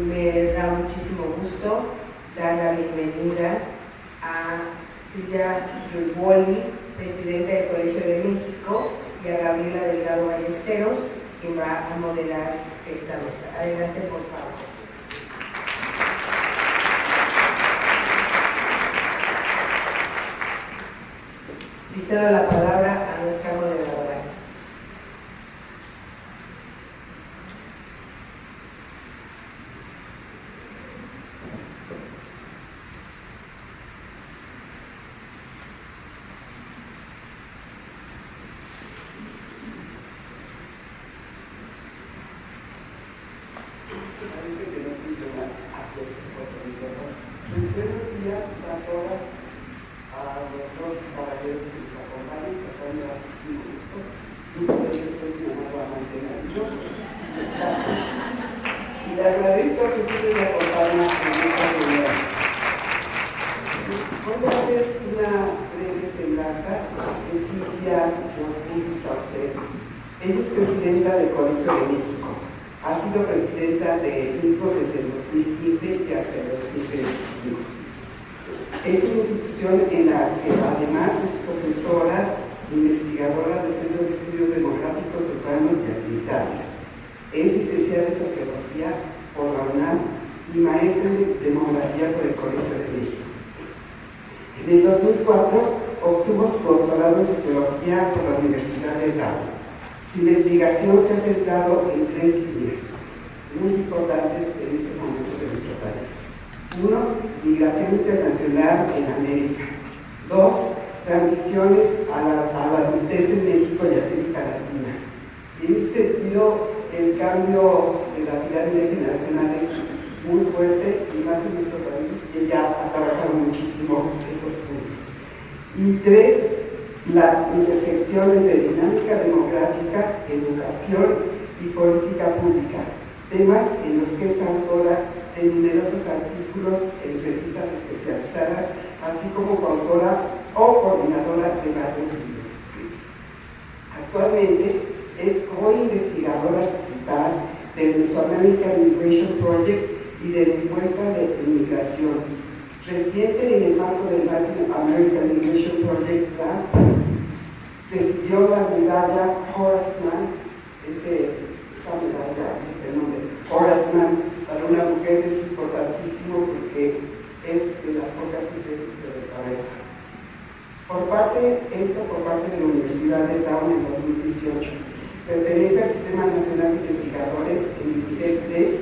Me da muchísimo gusto dar la bienvenida a Silvia Yulboli, presidenta del Colegio de México, y a Gabriela Delgado Ballesteros, quien va a moderar esta mesa. Adelante, por favor. Y cedo la palabra a nuestra moderadora. Buenos días a todas, a los dos caballeros que nos acompañan, que acá me da muchísimo gusto. Muchas veces soy mi amado amante marido. Y le agradezco que siempre me acompañen en esta reunión. Voy a hacer una breve semblanza de Silvia Yulboli Saucedo. Ella es presidenta del Colegio de México. Ha sido presidenta del mismo desde el 2015 y hasta el 2025. Es una institución en la que además es profesora e investigadora del Centro de Estudios Demográficos Urbanos y Ambientales. Es licenciada en Sociología por la UNAM y maestra en Demografía por el Colegio de México. En el 2004 obtuvo su doctorado en Sociología por la Universidad de Ottawa. Su investigación se ha centrado en tres líneas muy importantes en estos momentos de nuestro país. 1. Migración internacional en América. 2. Transiciones a la adultez en México y América Latina. Y en este sentido, el cambio de la pirámide generacional es muy fuerte, y más en nuestro país, y ella ha trabajado muchísimo esos puntos. Y 3. La intersección entre dinámica demográfica, educación y política pública, temas en los que es autora de numerosos artículos en revistas especializadas, así como coautora o coordinadora de varios libros. Actualmente es co-investigadora principal del Mesoamerican Migration Project y de la encuesta de inmigración. Reciente en el marco del Latin American Migration Project Plan, recibió la medalla Horace Mann, esta medalla, ese nombre, Horace Mann, para una mujer es importantísimo porque es de las pocas mujeres de cabeza. Por parte de la Universidad de Ottawa en 2018. Pertenece al Sistema Nacional de Investigadores en el Nivel 3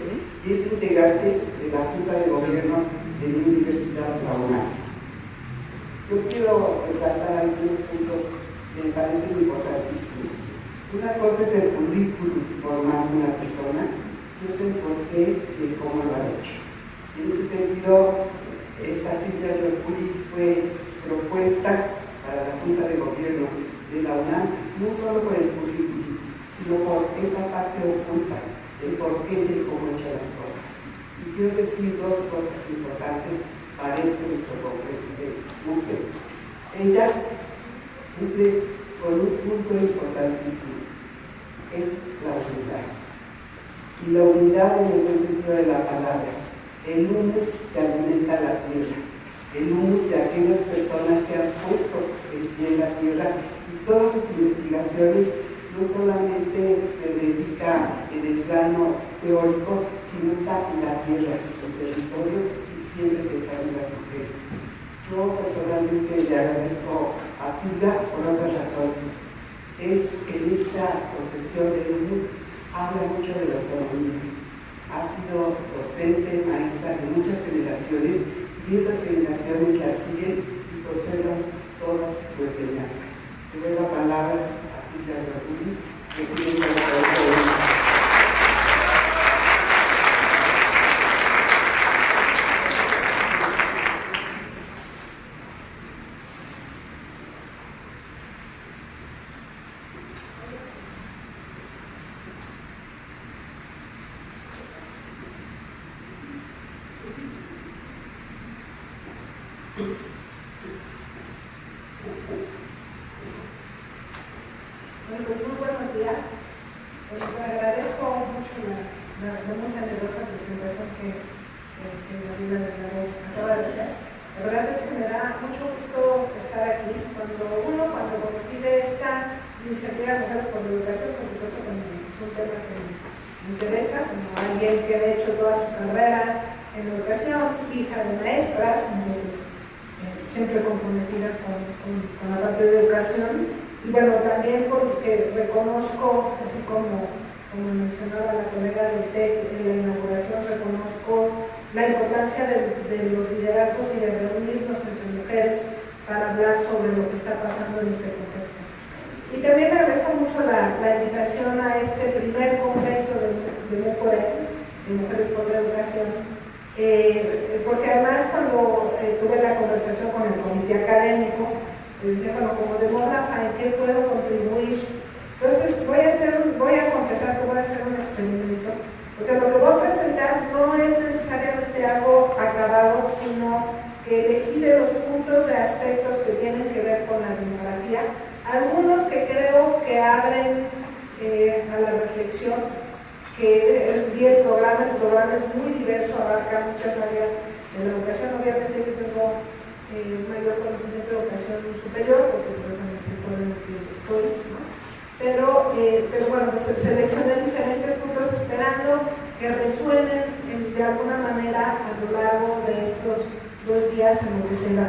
y es integrante de la Junta de Gobierno de la Universidad de la UNAM. Yo quiero resaltar algunos puntos que me parecen importantísimos. Una cosa es el currículum formal de una persona, y otra el por qué y cómo lo ha hecho. En ese sentido, esta Silvia Yulboli fue propuesta para la Junta de Gobierno de la UNAM, no solo por el currículum, sino por esa parte oculta, el por qué y el cómo ha hecho las cosas. Y quiero decir dos cosas importantes para nuestro presidente Muxel. Ella cumple con un punto importantísimo, es la unidad. Y la unidad en el buen sentido de la palabra, el humus que alimenta la tierra, el humus de aquellas personas que han puesto el pie en la tierra, y todas sus investigaciones no solamente se dedica en el plano teórico, sino está en la tierra, en el territorio, y siempre pensando en las mujeres. Yo personalmente le agradezco a Silvia por otra razón. Es que en esta concepción de humus habla mucho de la autonomía. Ha sido docente, maestra de muchas generaciones, y esas generaciones la siguen y conservan toda su enseñanza. Le doy la palabra a Silvia Yulboli, presidenta de la Colegio. Bueno, pues muy buenos días. Agradezco mucho la muy generosa presentación que Gabriela Delgado acaba de hacer. La verdad es que me da mucho gusto estar aquí. Cuando conocí de esta iniciativa Mujeres por la Educación, por supuesto que es un tema que me interesa, como alguien que ha hecho toda su carrera en educación, hija de maestras, entonces siempre comprometida con la parte de educación. Y bueno, también porque reconozco, así como mencionaba la colega del TEC en la inauguración, reconozco la importancia de los liderazgos y de reunirnos entre mujeres para hablar sobre lo que está pasando en este contexto. Y también agradezco mucho la invitación a este primer congreso de MUPORE, de Mujeres por la Educación, porque además cuando tuve la conversación con el comité académico, les decía, bueno, como demógrafa, ¿en qué puedo contribuir? Entonces voy a confesar que voy a hacer un experimento, porque lo que voy a presentar no es necesariamente algo acabado, sino que elegí de los puntos de aspectos que tienen que ver con la demografía, algunos que creo que abren a la reflexión, que vi el programa es muy diverso, abarca muchas áreas de la educación. Obviamente yo tengo mayor conocimiento de educación superior, porque pues en el sector en el que estoy, ¿no? Pero bueno, pues seleccioné diferentes puntos esperando que resuenen de alguna manera a lo largo de estos 2 días en los que se irá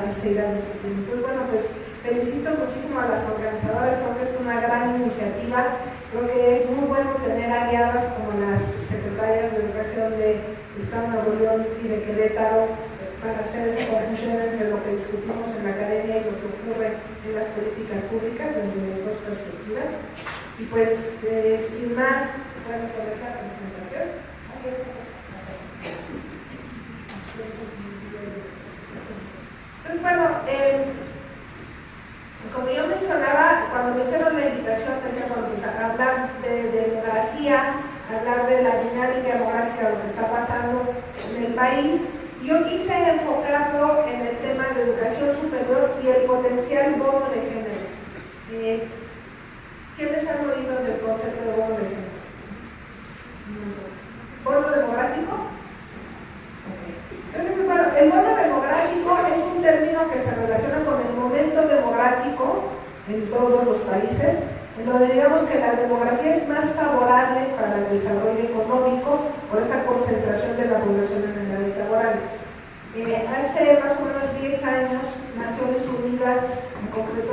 discutiendo. Entonces, bueno, pues felicito muchísimo a las organizadoras, creo que es una gran iniciativa. Creo que es muy bueno tener aliadas como las secretarias de Educación de Estado de Nuevo León y de Querétaro para hacer esa conjunción entre lo que discutimos en la academia y lo que ocurre en las políticas públicas desde las dos perspectivas. Y pues, sin más, bueno, poner la presentación. Entonces, bueno, como yo mencionaba, cuando me hicieron la invitación, decía, bueno, pues hablar de demografía, hablar de la dinámica demográfica, de lo que está pasando en el país. Yo quise enfocarlo en el tema de educación superior y el potencial bono de género. ¿Quiénes han oído del concepto de bono de género? ¿Bono demográfico? Entonces, bueno, el bono demográfico es un término que se relaciona con el momento demográfico en todos los países, en donde digamos que la demografía es más favorable para el desarrollo económico por esta concentración de la población en edades laborales. Hace más o menos 10 años, Naciones Unidas, en concreto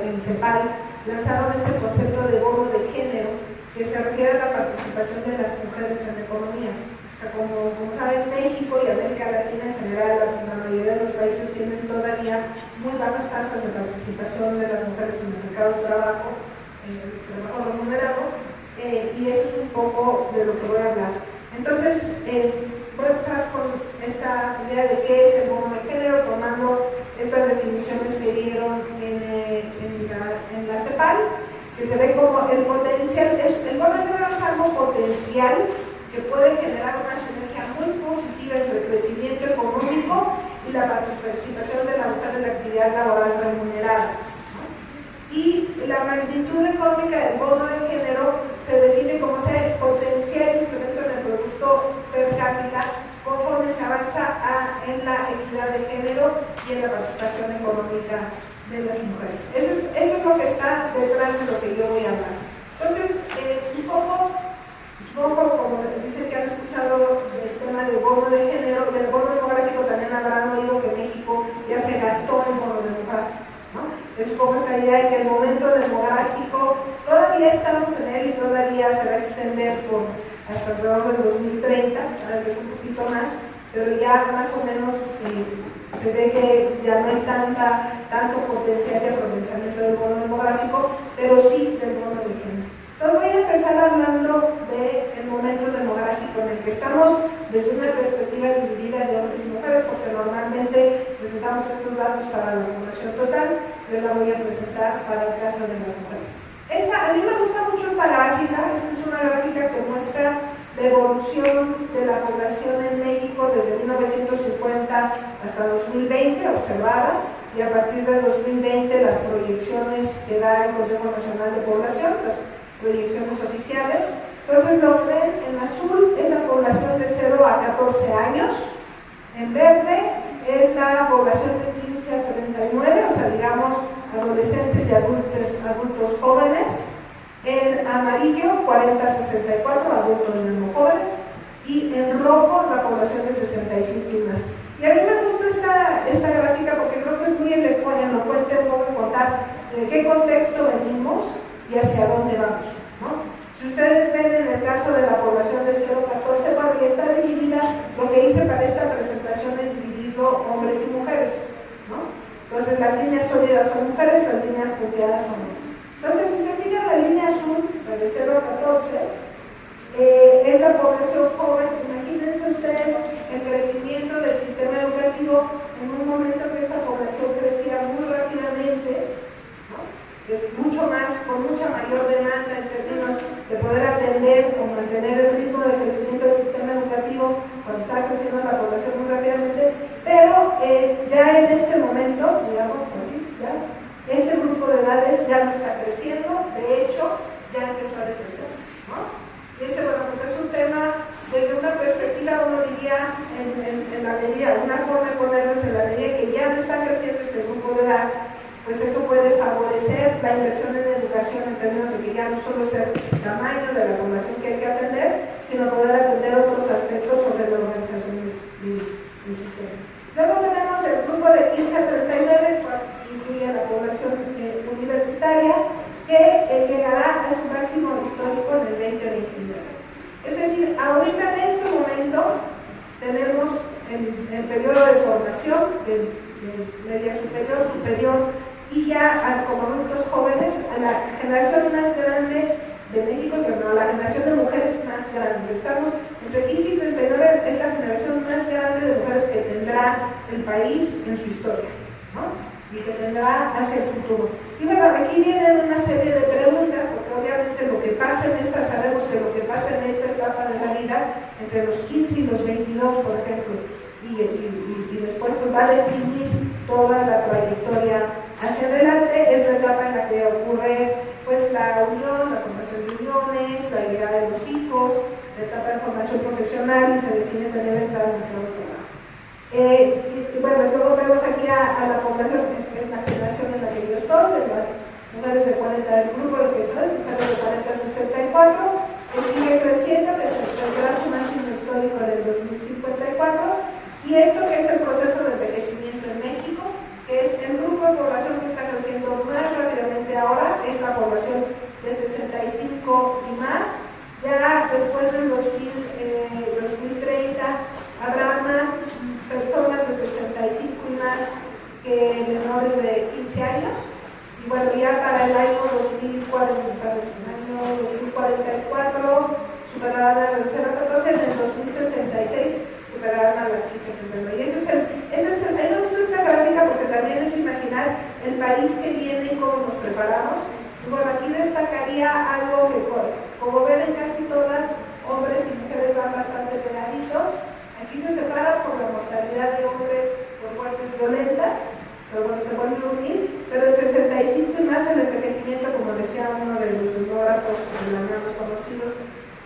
en CEPAL, lanzaron este concepto de bono de género que se refiere a la participación de las mujeres en la economía. O sea, como saben, México y América Latina en general, la mayoría de los países tienen todavía muy bajas tasas de participación de las mujeres en el mercado de trabajo, remunerado, y eso es un poco de lo que voy a hablar. Entonces, voy a empezar con esta idea de qué es el bono de género, tomando estas definiciones que dieron en la CEPAL, que se ve como el potencial. El bono de género es algo potencial que puede generar una sinergia muy positiva entre el crecimiento económico y la participación de la mujer en la actividad laboral remunerada. Y la magnitud económica del bono de género se define como ese potencial incremento en el producto per cápita conforme se avanza en la equidad de género y en la participación económica de las mujeres. Eso es lo que está detrás de lo que yo voy a hablar. Entonces, un poco, como dicen que han escuchado el tema del bono de género, del bono demográfico, también habrán oído que México ya se gastó en bono demográfico, ¿no? Es un poco esta idea de que el momento demográfico todavía estamos en él y todavía se va a extender hasta alrededor del 2030, tal vez un poquito más, pero ya más o menos se ve que ya no hay tanto potencial de aprovechamiento del bono demográfico, pero sí del bono de género. Entonces voy a empezar hablando del momento demográfico en el que estamos desde una perspectiva dividida de hombres y mujeres, porque normalmente presentamos estos datos para la población total, yo la voy a presentar para el caso de las mujeres. A mí me gusta mucho esta gráfica. Esta es una gráfica que muestra la evolución de la población en México desde 1950 hasta 2020, observada, y a partir de 2020 las proyecciones que da el Consejo Nacional de Población, las proyecciones oficiales. Entonces lo que ven en azul es la población de 0 a 14 años, en verde es la población de 15 a 39, o sea, digamos, adolescentes y adultos jóvenes, en amarillo 40 a 64, adultos no jóvenes, y en rojo la población de 65 y más. Y a mí me gusta esta gráfica porque creo que es muy elocuente un poco contar de qué contexto venimos y hacia dónde vamos, ¿no? Si ustedes ven en el caso de la población de 0 a 14, bueno, ya está dividida, lo que hice para esta presentación es dividirlo hombres y mujeres, ¿no? Entonces las líneas sólidas son mujeres, las líneas punteadas son hombres. Entonces, si se fijan, la línea azul, la de 0 a 14, es la población joven. Imagínense ustedes el crecimiento del sistema educativo en un momento que esta población crecía muy rápidamente, ¿no? Es mucho más, con mucha mayor demanda en términos de poder atender o mantener el ritmo de crecimiento del sistema educativo cuando está creciendo la población muy rápidamente, pero ya en este momento, digamos, ya, este grupo de edades ya no está creciendo, de hecho, ya empezó a decrecer, ¿no? Y ese, bueno, pues es un tema, desde una perspectiva, uno diría, en la medida, una forma de ponernos en la medida que ya no está creciendo este grupo de edad, pues eso puede favorecer la inversión en educación en términos de que ya no solo es el tamaño de la población que hay que atender, sino poder atender otros aspectos sobre la organización del sistema. Luego tenemos el grupo de 15 a 39, que incluye a la población universitaria, que llegará a su máximo histórico en el 2029. Es decir, ahorita en este momento tenemos el periodo de formación de media superior y ya como adultos jóvenes a la generación más grande de México, pero la generación de mujeres más grande. Estamos entre 15 y 39, es la generación más grande de mujeres que tendrá el país en su historia, ¿no? Y que tendrá hacia el futuro. Y bueno, aquí vienen una serie de preguntas, porque obviamente lo que pasa en esta, sabemos que lo que pasa en esta etapa de la vida, entre los 15 y los 22, por ejemplo, y después pues, va a definir toda la trayectoria hacia adelante, es la etapa en la que ocurre pues la unión, la formación de uniones, la llegada de los hijos, la etapa de formación profesional y se define también el plan de trabajo. Bueno, luego vemos aquí a la población, que es la generación en la que yo estoy, de las mujeres de 40 del grupo, de que estoy, mujeres de 40 a 64, que sigue creciendo, que se tendrá su máximo histórico en el 2054, y esto que es el proceso de envejecimiento en México, que es el grupo de población que está creciendo más rápidamente ahora, es la población de 65 y más. Ya después del 2030 habrá más personas de 65 y más que menores de 15 años. Y bueno, ya para el año 2044 superarán a las 0 a 14, en el 2066 superarán a las 15 a 39. Y ese es el, a mí me gusta esta gráfica porque también es imaginar el país que viene y cómo nos preparamos. Y bueno, aquí destacaría algo que, como ven en casi todas, hombres y mujeres van bastante pegaditos. Aquí se separa por la mortalidad de hombres por muertes violentas, pero bueno, se vuelve a unir, pero el 65 y más el envejecimiento, como decía uno de los demógrafos más conocidos,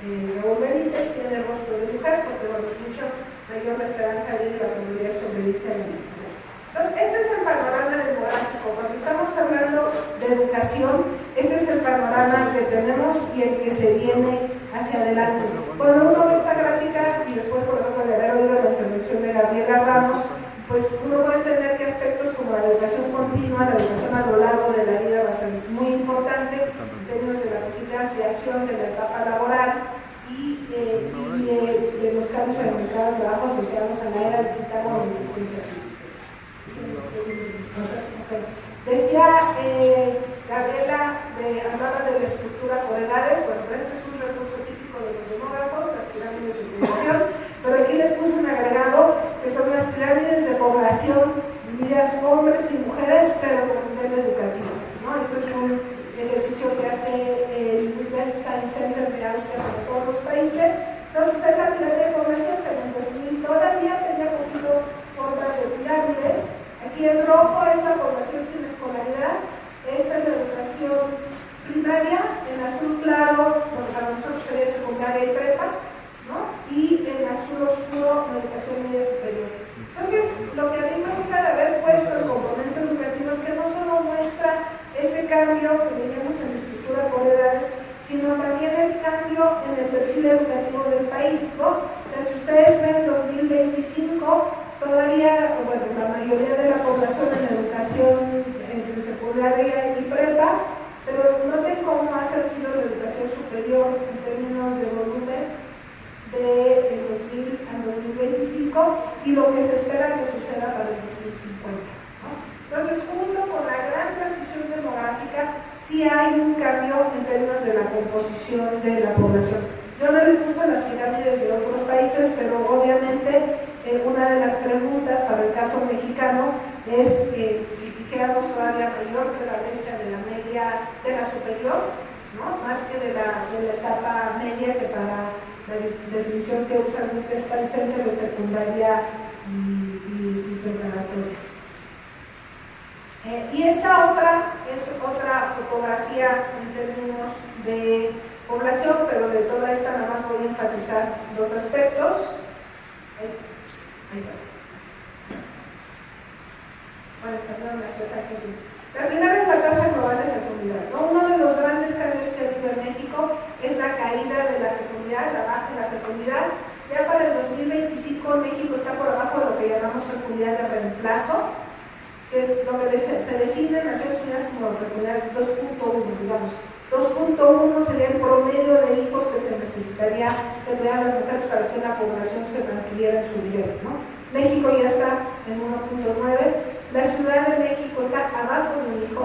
Raúl Benítez, tiene el rostro de mujer, porque bueno, es mucho mayor la esperanza de vida y la probabilidad de sobrevivir a la misma. Entonces, este es el panorama demográfico. Cuando estamos hablando de educación, este es el panorama que tenemos y el que se viene hacia adelante. Cuando uno ve esta gráfica, y después, por ejemplo, de haber oído la intervención de Gabriela Ramos, pues uno puede entender que aspectos como la educación continua, la educación a lo largo de la vida va a ser muy importante en términos de la posible ampliación de la etapa laboral y de los cambios en el mercado de trabajo asociados a la era digital o de inteligencia artificial. Decía Gabriela, hablaba de la estructura por edades. Bueno, este es un recurso típico de los demógrafos, las pirámides de población, pero aquí les puse un agregado que son las pirámides de población divididas hombres y mujeres, pero con nivel educativo, ¿no? Esto es un ejercicio que hace el Wittgenstein Center de Austria para todos los países. Entonces, es la pirámide de población que en el 2000 todavía tenía poquito formas de pirámide. Aquí en rojo es la población sin escolaridad, esta es la educación primaria, en azul claro, para nosotros sería secundaria cambio que veíamos en la estructura por edades, sino también el cambio en el perfil educativo del país, ¿no? O sea, si ustedes ven 2025, todavía, bueno, la mayoría de la población en educación entre secundaria y prepa, pero noten cómo ha crecido la educación superior en términos de volumen de 2000 al 2025 y lo que se espera que suceda para el 2050, ¿no? Entonces, junto con la gran transición demográfica, sí hay un cambio en términos de la composición de la población. Yo no les puse las pirámides de otros países, pero obviamente una de las preguntas para el caso mexicano es si quisiéramos todavía mayor prevalencia de la media, de la superior, ¿no? Más que de la etapa media, que para la definición que usualmente está el centro de secundaria y preparatoria. Y esta otra es otra fotografía en términos de población, pero de toda esta nada más voy a enfatizar dos aspectos. Ahí está. Bueno, salieron las cosas aquí. La primera es la tasa global de fecundidad, ¿no? Uno de los grandes cambios que ha habido en México es la caída de la fecundidad, la baja de la fecundidad. Ya para el 2025 México está por abajo de lo que llamamos fecundidad de reemplazo, que es lo que se define en Naciones Unidas como fecundidad 2.1, digamos. 2.1 sería el promedio de hijos que se necesitaría tener a las mujeres para que la población se mantuviera en su nivel, ¿no? México ya está en 1.9. La Ciudad de México está abajo de un hijo,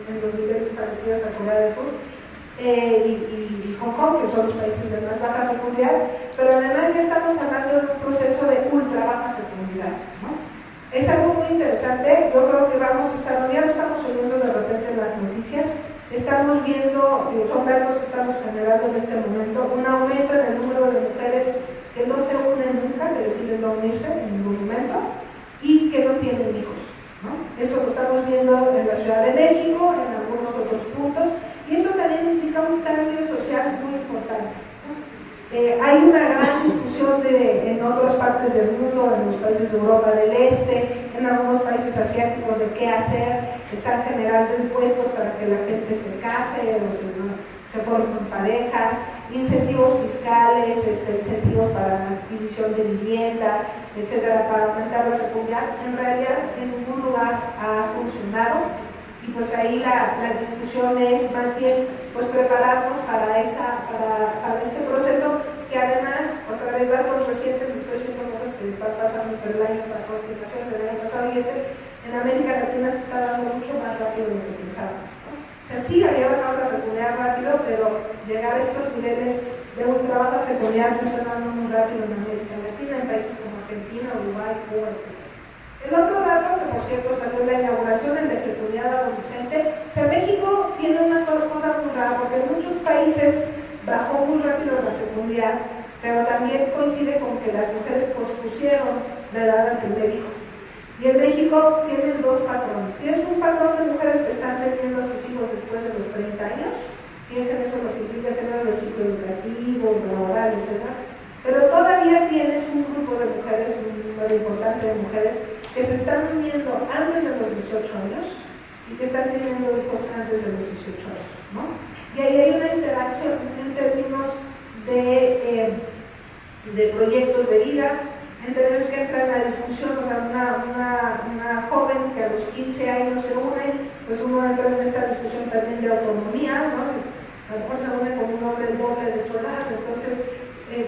en los niveles parecidos a Corea del Sur, y Hong Kong, que son los países de más baja fecundidad, pero además ya estamos hablando de un proceso de ultra baja fecundidad, ¿no? Es algo muy interesante. Yo creo que vamos a estar, ya lo estamos oyendo de repente en las noticias, estamos viendo, son datos que estamos generando en este momento, un aumento en el número de mujeres que no se unen nunca, que deciden no unirse en ningún momento, y que no tienen hijos, ¿no? Eso lo estamos viendo en la Ciudad de México, en algunos otros puntos, y eso también implica un cambio social muy importante, ¿no? Hay una gran discusión en otras partes del mundo, en los países de Europa del Este, en algunos países asiáticos, de qué hacer. Están generando impuestos para que la gente se case o se formen parejas, incentivos fiscales, incentivos para la adquisición de vivienda, etcétera, para aumentar la fecundidad. En realidad, en ningún lugar ha funcionado, y pues ahí la discusión es más bien pues prepararnos para este proceso, que además, otra vez datos recientes, les estoy diciendo cosas que están pasando por el año, para estimaciones del año pasado, y en América Latina se está dando mucho más rápido de lo que pensábamos, ¿no? O sea, sí había bajado la fecundidad rápido, pero llegar a estos niveles de ultra baja fecundidad se está dando muy rápido en América Latina, en países como Argentina, Uruguay, Cuba, etc. El otro dato, que por cierto salió en la inauguración, el de fecundidad adolescente. O sea, México tiene una cosa muy rara, porque en muchos países bajó muy rápido la fecundidad, pero también coincide con que las mujeres pospusieron la edad del primer hijo. Y en México tienes dos patrones. Tienes un patrón de mujeres que están teniendo a sus hijos después de los 30 años, piensen eso lo que implica tener el ciclo educativo, laboral, etc. Pero todavía tienes un grupo de mujeres, un número importante de mujeres, que se están uniendo antes de los 18 años y que están teniendo hijos antes de los 18 años, ¿no? Y ahí hay una interacción en términos de proyectos de vida, en términos que entra en la discusión. O sea, una joven que a los 15 años se une, pues uno entra en esta discusión también de autonomía, ¿no? A lo mejor se une con un hombre el doble de su edad. Entonces,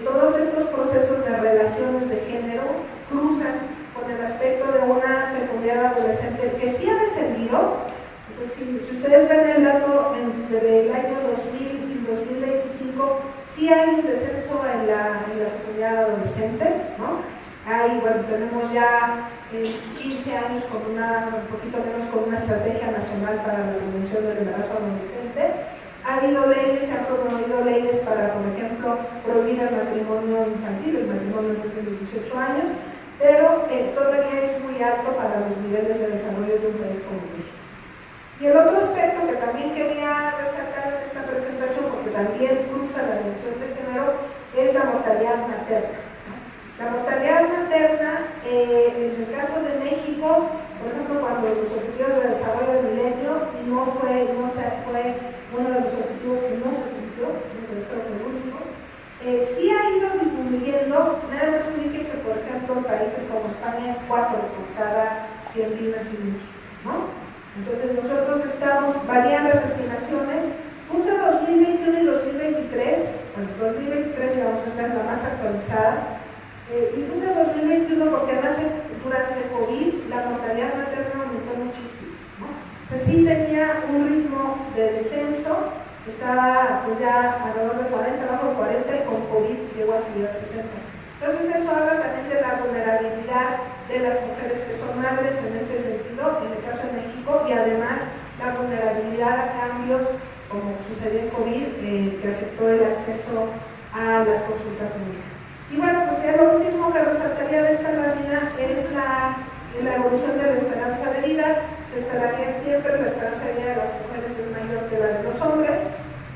todos estos procesos de relaciones de género cruzan con el aspecto de una fecundidad adolescente que sí ha descendido. Es decir, si ustedes ven el dato entre el año 2000 y 2025, sí hay un descenso en la fecundidad adolescente, ¿no? Bueno, tenemos ya 15 años con un poquito menos con una estrategia nacional para la prevención del embarazo adolescente. Ha habido leyes, se han promovido leyes para, por ejemplo, prohibir el matrimonio infantil, el matrimonio antes de los 18 años, pero todavía es muy alto para los niveles de desarrollo de un país como México. Y el otro aspecto que también quería resaltar en esta presentación, porque también cruza la dimensión de género, es la mortalidad materna. La mortalidad materna, en el caso de México, Por ejemplo, cuando los objetivos de desarrollo del milenio no fue uno de los objetivos que no se cumplió, creo que el único, sí ha ido disminuyendo, nada más ubique que, por ejemplo, en países como España es 4 por cada 100.000 nacimientos, ¿no? Entonces nosotros varían las estimaciones, puse 2021 y 2023, bueno, 2023 ya vamos a hacer la más actualizada, y puse 2021 porque además durante COVID la mortalidad materna aumentó muchísimo, ¿no? O sea, sí tenía un ritmo de descenso, estaba pues ya alrededor de 40, bajo 40 y con COVID llegó a subir a 60. Entonces eso habla también de la vulnerabilidad de las mujeres que son madres en ese sentido, en el caso de México, y además la vulnerabilidad a cambios como sucedió en COVID, que afectó el acceso a las consultas médicas. Y bueno, pues ya lo último que resaltaría de esta lámina es la evolución de la esperanza de vida. Se esperaría siempre, la esperanza de vida de las mujeres es mayor que la de los hombres.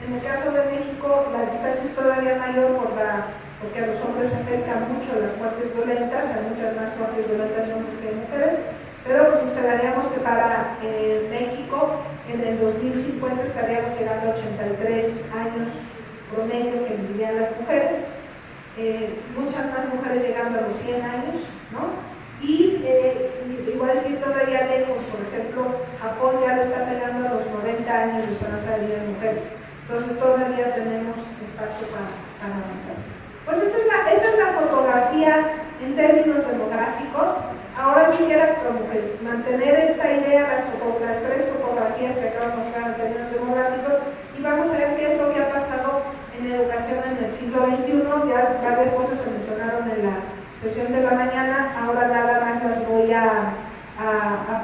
En el caso de México, la distancia es todavía mayor porque a los hombres se afectan mucho las muertes violentas, hay muchas más muertes violentas de hombres que de mujeres, pero pues esperaríamos que para México en el 2050 estaríamos llegando a 83 años promedio que vivirían las mujeres, muchas más mujeres llegando a los 100 años, ¿no? Y igual decir todavía lejos, por ejemplo, Japón ya le está pegando a los 90 años de esperanza de vida de mujeres, entonces todavía tenemos espacio para avanzar. Pues esa es la fotografía en términos demográficos. Ahora quisiera mantener esta idea, las 3 fotografías que acabo de mostrar en términos demográficos, y vamos a ver qué es lo que ha pasado en educación en el siglo XXI. Ya varias cosas se mencionaron en la sesión de la mañana, ahora nada más las voy a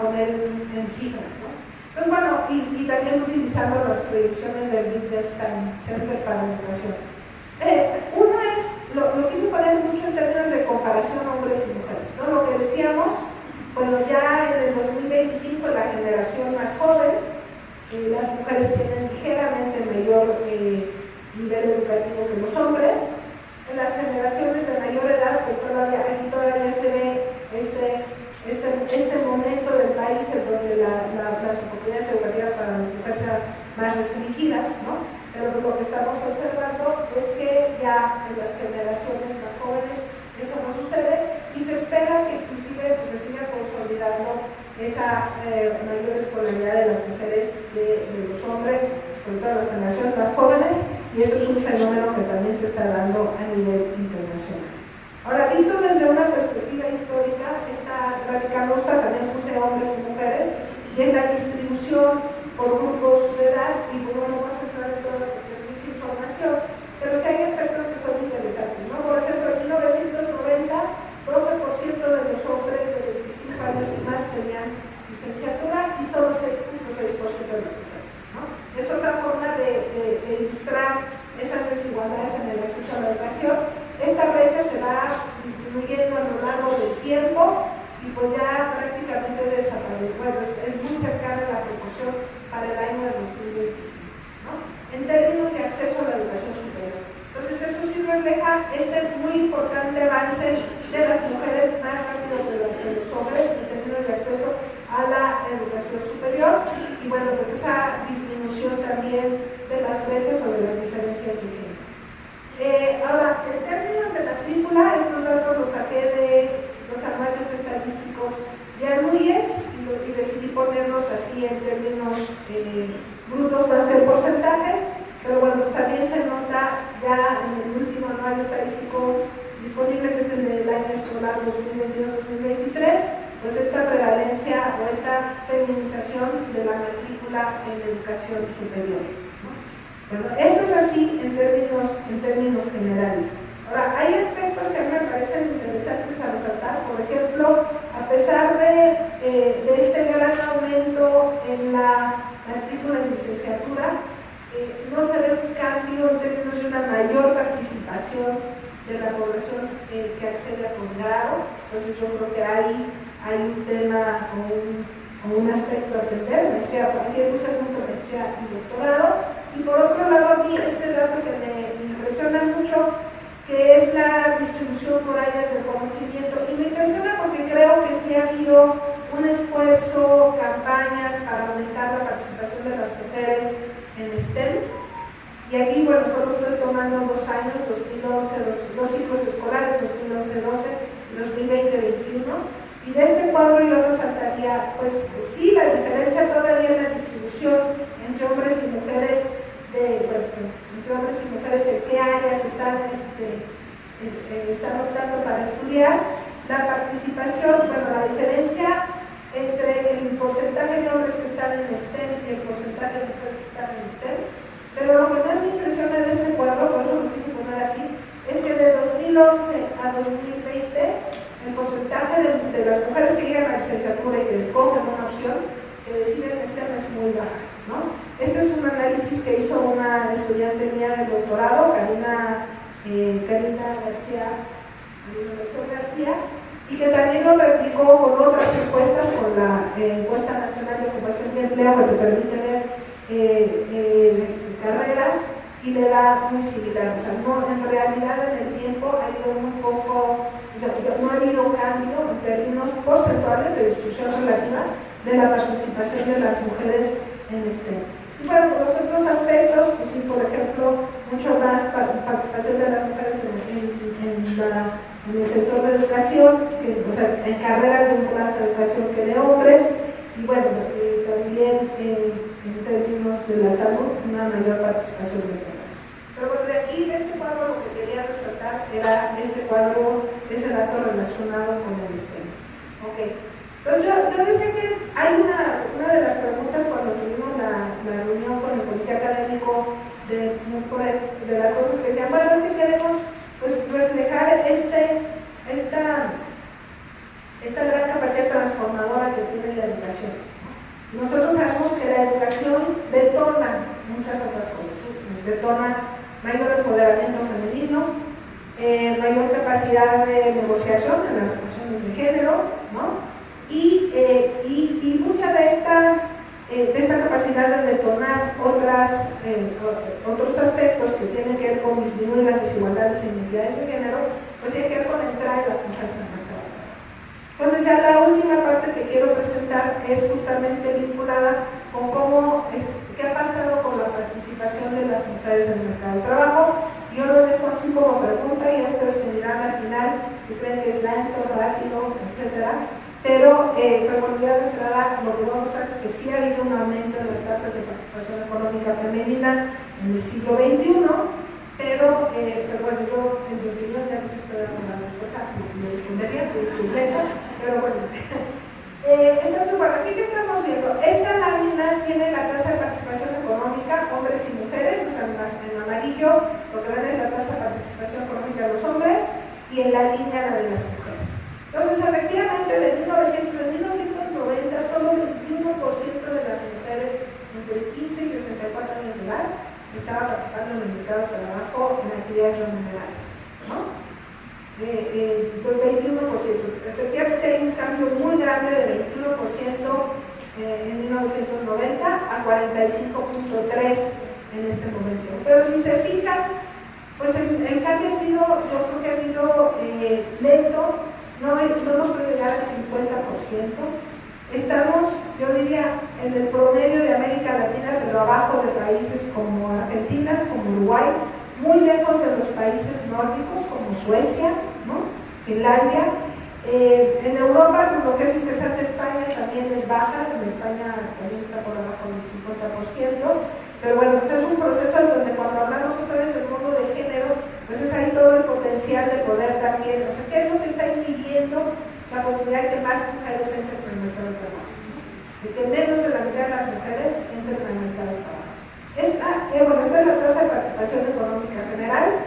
poner en cifras, ¿no? Pues bueno, y también utilizando las proyecciones del Wittgenstein Center para la Educación. Uno es, lo quise poner mucho en términos de comparación hombres y mujeres, ¿no? Lo que decíamos, bueno, ya en el 2025 la generación más joven, las mujeres tienen ligeramente mayor nivel educativo que los hombres. En las generaciones de mayor edad, pues todavía se ve este momento del país en donde las oportunidades educativas para las mujeres sean más restringidas, ¿no? Pero lo que estamos observando es que ya en las generaciones más jóvenes eso no sucede, y se espera que inclusive pues, se siga consolidando esa mayor escolaridad de las mujeres de los hombres, sobre todo las generaciones más jóvenes, y eso es un fenómeno que también se está dando a nivel internacional. Ahora, visto desde una perspectiva histórica, esta gráfica muestra, también puse hombres y mujeres, y es la distribución por grupos de edad, y como no vamos a entrar en toda la información, pero sí hay aspectos que son interesantes, ¿no? Por ejemplo, en 1990, 12% de los hombres de 25 años y más tenían licenciatura y solo 6.6% de las mujeres, ¿no? Es otra forma de ilustrar esas desigualdades en el acceso a la educación. Esta brecha se va disminuyendo a lo largo del tiempo y pues ya prácticamente desaparece. Bueno, es muy cercana a la proporción para el año de 2025, ¿no? En términos de acceso a la educación superior. Entonces eso sí refleja este muy importante avance de las mujeres más rápido que los hombres en términos de acceso a la educación superior, y bueno, pues esa disminución también de las brechas o de las diferencias de género. Ahora, en términos de matrícula, estos datos los saqué de los anuarios estadísticos de ANUYES y decidí ponerlos así en términos brutos más que en porcentajes, pero bueno, pues también se nota ya en el último anuario estadístico disponible, que es el del año escolar 2022-2023, pues esta prevalencia o esta feminización de la matrícula en educación superior, ¿no? Bueno, eso es así en términos generales. Ahora, hay aspectos que a mí me parecen interesantes a resaltar. Por ejemplo, a pesar de este gran aumento en la matrícula en licenciatura, no se ve un cambio en términos de una mayor participación de la población que accede a posgrado. Entonces yo creo que hay un tema o un aspecto a atender, maestría, aquí puse junto maestría y doctorado. Y por otro lado, a mí este dato que me impresiona mucho, que es la distribución por áreas de conocimiento, y me impresiona porque creo que sí ha habido un un esfuerzo, campañas para aumentar la participación de las mujeres en STEM. Y aquí, bueno, solo estoy tomando 2 años, 2011, dos ciclos escolares, 2011-12 y 2020-21. Y de este cuadro yo resaltaría, pues sí, la diferencia todavía en la distribución entre hombres y mujeres, en qué áreas están optando para estudiar. La participación, bueno, la diferencia entre el porcentaje de hombres que están en STEM y el porcentaje de mujeres que están en STEM. Pero lo que más me impresiona de este cuadro, por eso lo quise poner así, es que de 2011 a 2020 el porcentaje de las mujeres que llegan a la licenciatura y que escogen una opción, que deciden STEM, es muy baja, ¿no? Este es un análisis que hizo una estudiante mía del doctorado, Karina García, y que también lo replicó con otras encuestas, con la encuesta nacional de ocupación y empleo, que te permite ver carreras, y le da muy similar. O sea, no, en realidad en el tiempo ha habido muy poco, no ha habido cambio en términos porcentuales de distribución relativa de la participación de las mujeres en STEM. Y bueno, los otros aspectos, pues sí, por ejemplo, mucho más participación de las mujeres en el sector de educación, o sea, en carreras vinculadas a educación, que de hombres, y bueno, también en términos de la salud, una mayor participación de mujeres. Pero bueno, de aquí, de este cuadro, lo que quería resaltar era este cuadro, ese dato relacionado con el STEM. Okay. Entonces yo decía que hay una de las preguntas cuando tuvimos la reunión con el comité académico de las cosas que decían, bueno, es que queremos pues reflejar esta gran capacidad transformadora que tiene la educación. Nosotros sabemos que la educación detona muchas otras cosas, detona mayor empoderamiento femenino, mayor capacidad de negociación en las relaciones de género, ¿no? Y mucha de esta capacidad de detonar otros aspectos que tienen que ver con disminuir las desigualdades e inequidades de género, pues tiene que ver con la entrada de las mujeres en el mercado. Entonces ya la última parte que quiero presentar es justamente vinculada con qué ha pasado con la participación de las mujeres en el mercado de trabajo. Yo lo dejo así como pregunta y ustedes me dirán al final si creen que es lento, rápido, etcétera. Pero bueno, ya de entrada lo que voy a notar es que sí ha habido un aumento en las tasas de participación económica femenina en el siglo XXI, pero bueno, yo en mi opinión ya no sé si estoy dando una respuesta, me respondería que es lenta, pero bueno. Entonces, bueno, aquí que estamos viendo, esta lámina tiene la tasa de participación económica, hombres y mujeres, o sea, en amarillo lo que ven es la tasa de participación económica de los hombres y en la línea la de las mujeres. Entonces, efectivamente, de 1990, solo 21% de las mujeres entre 15 y 64 años de edad estaban participando en el mercado de trabajo en actividades remuneradas, ¿no? Entonces, 21%. Efectivamente, hay un cambio muy grande de 21% en 1990 a 45.3% en este momento. Pero si se fijan, pues el cambio ha sido, yo creo que ha sido lento. No nos puede llegar al 50%. Estamos, yo diría, en el promedio de América Latina, pero abajo de países como Argentina, como Uruguay, muy lejos de los países nórdicos como Suecia, ¿no? Finlandia. En Europa, lo que es interesante, España también es baja, en España también está por abajo del 50%, pero bueno, pues es un proceso en donde cuando hablamos otra vez del mundo de género, pues es ahí todo el potencial de poder también, o sea, ¿qué es lo que está impidiendo la posibilidad de que más mujeres entren en el mercado de trabajo? De que menos de la mitad de las mujeres entren en el mercado de trabajo. Esta es la tasa de participación económica general.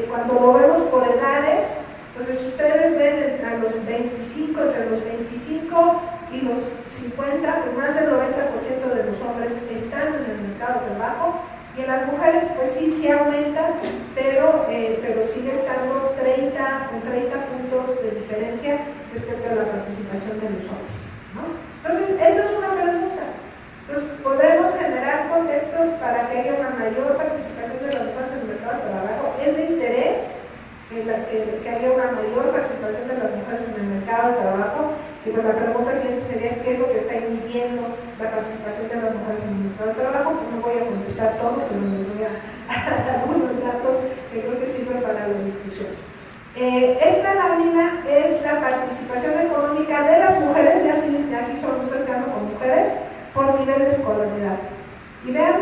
Cuando lo vemos por edades, entonces ustedes ven a los 25, entre los 25 y los 50, pues más del 90% de los hombres están en el mercado de trabajo, y en las mujeres pues sí aumenta, pero sigue estando 30 puntos de diferencia respecto a la participación de los hombres, ¿no? Entonces esa es una pregunta. Entonces podemos generar contextos para que haya una mayor participación de las mujeres en el mercado de trabajo. Es de interés que haya una mayor participación de las mujeres en el mercado de trabajo, y pues la pregunta siguiente sería ¿qué es lo que está inhibiendo la participación de las mujeres en el mercado de trabajo? Pues no voy a contestar todo, pero les voy a dar algunos datos que creo que sirven para la discusión. Esta lámina es la participación económica de las mujeres, ya aquí solo estoy quedando con mujeres, por nivel de escolaridad. Y vean,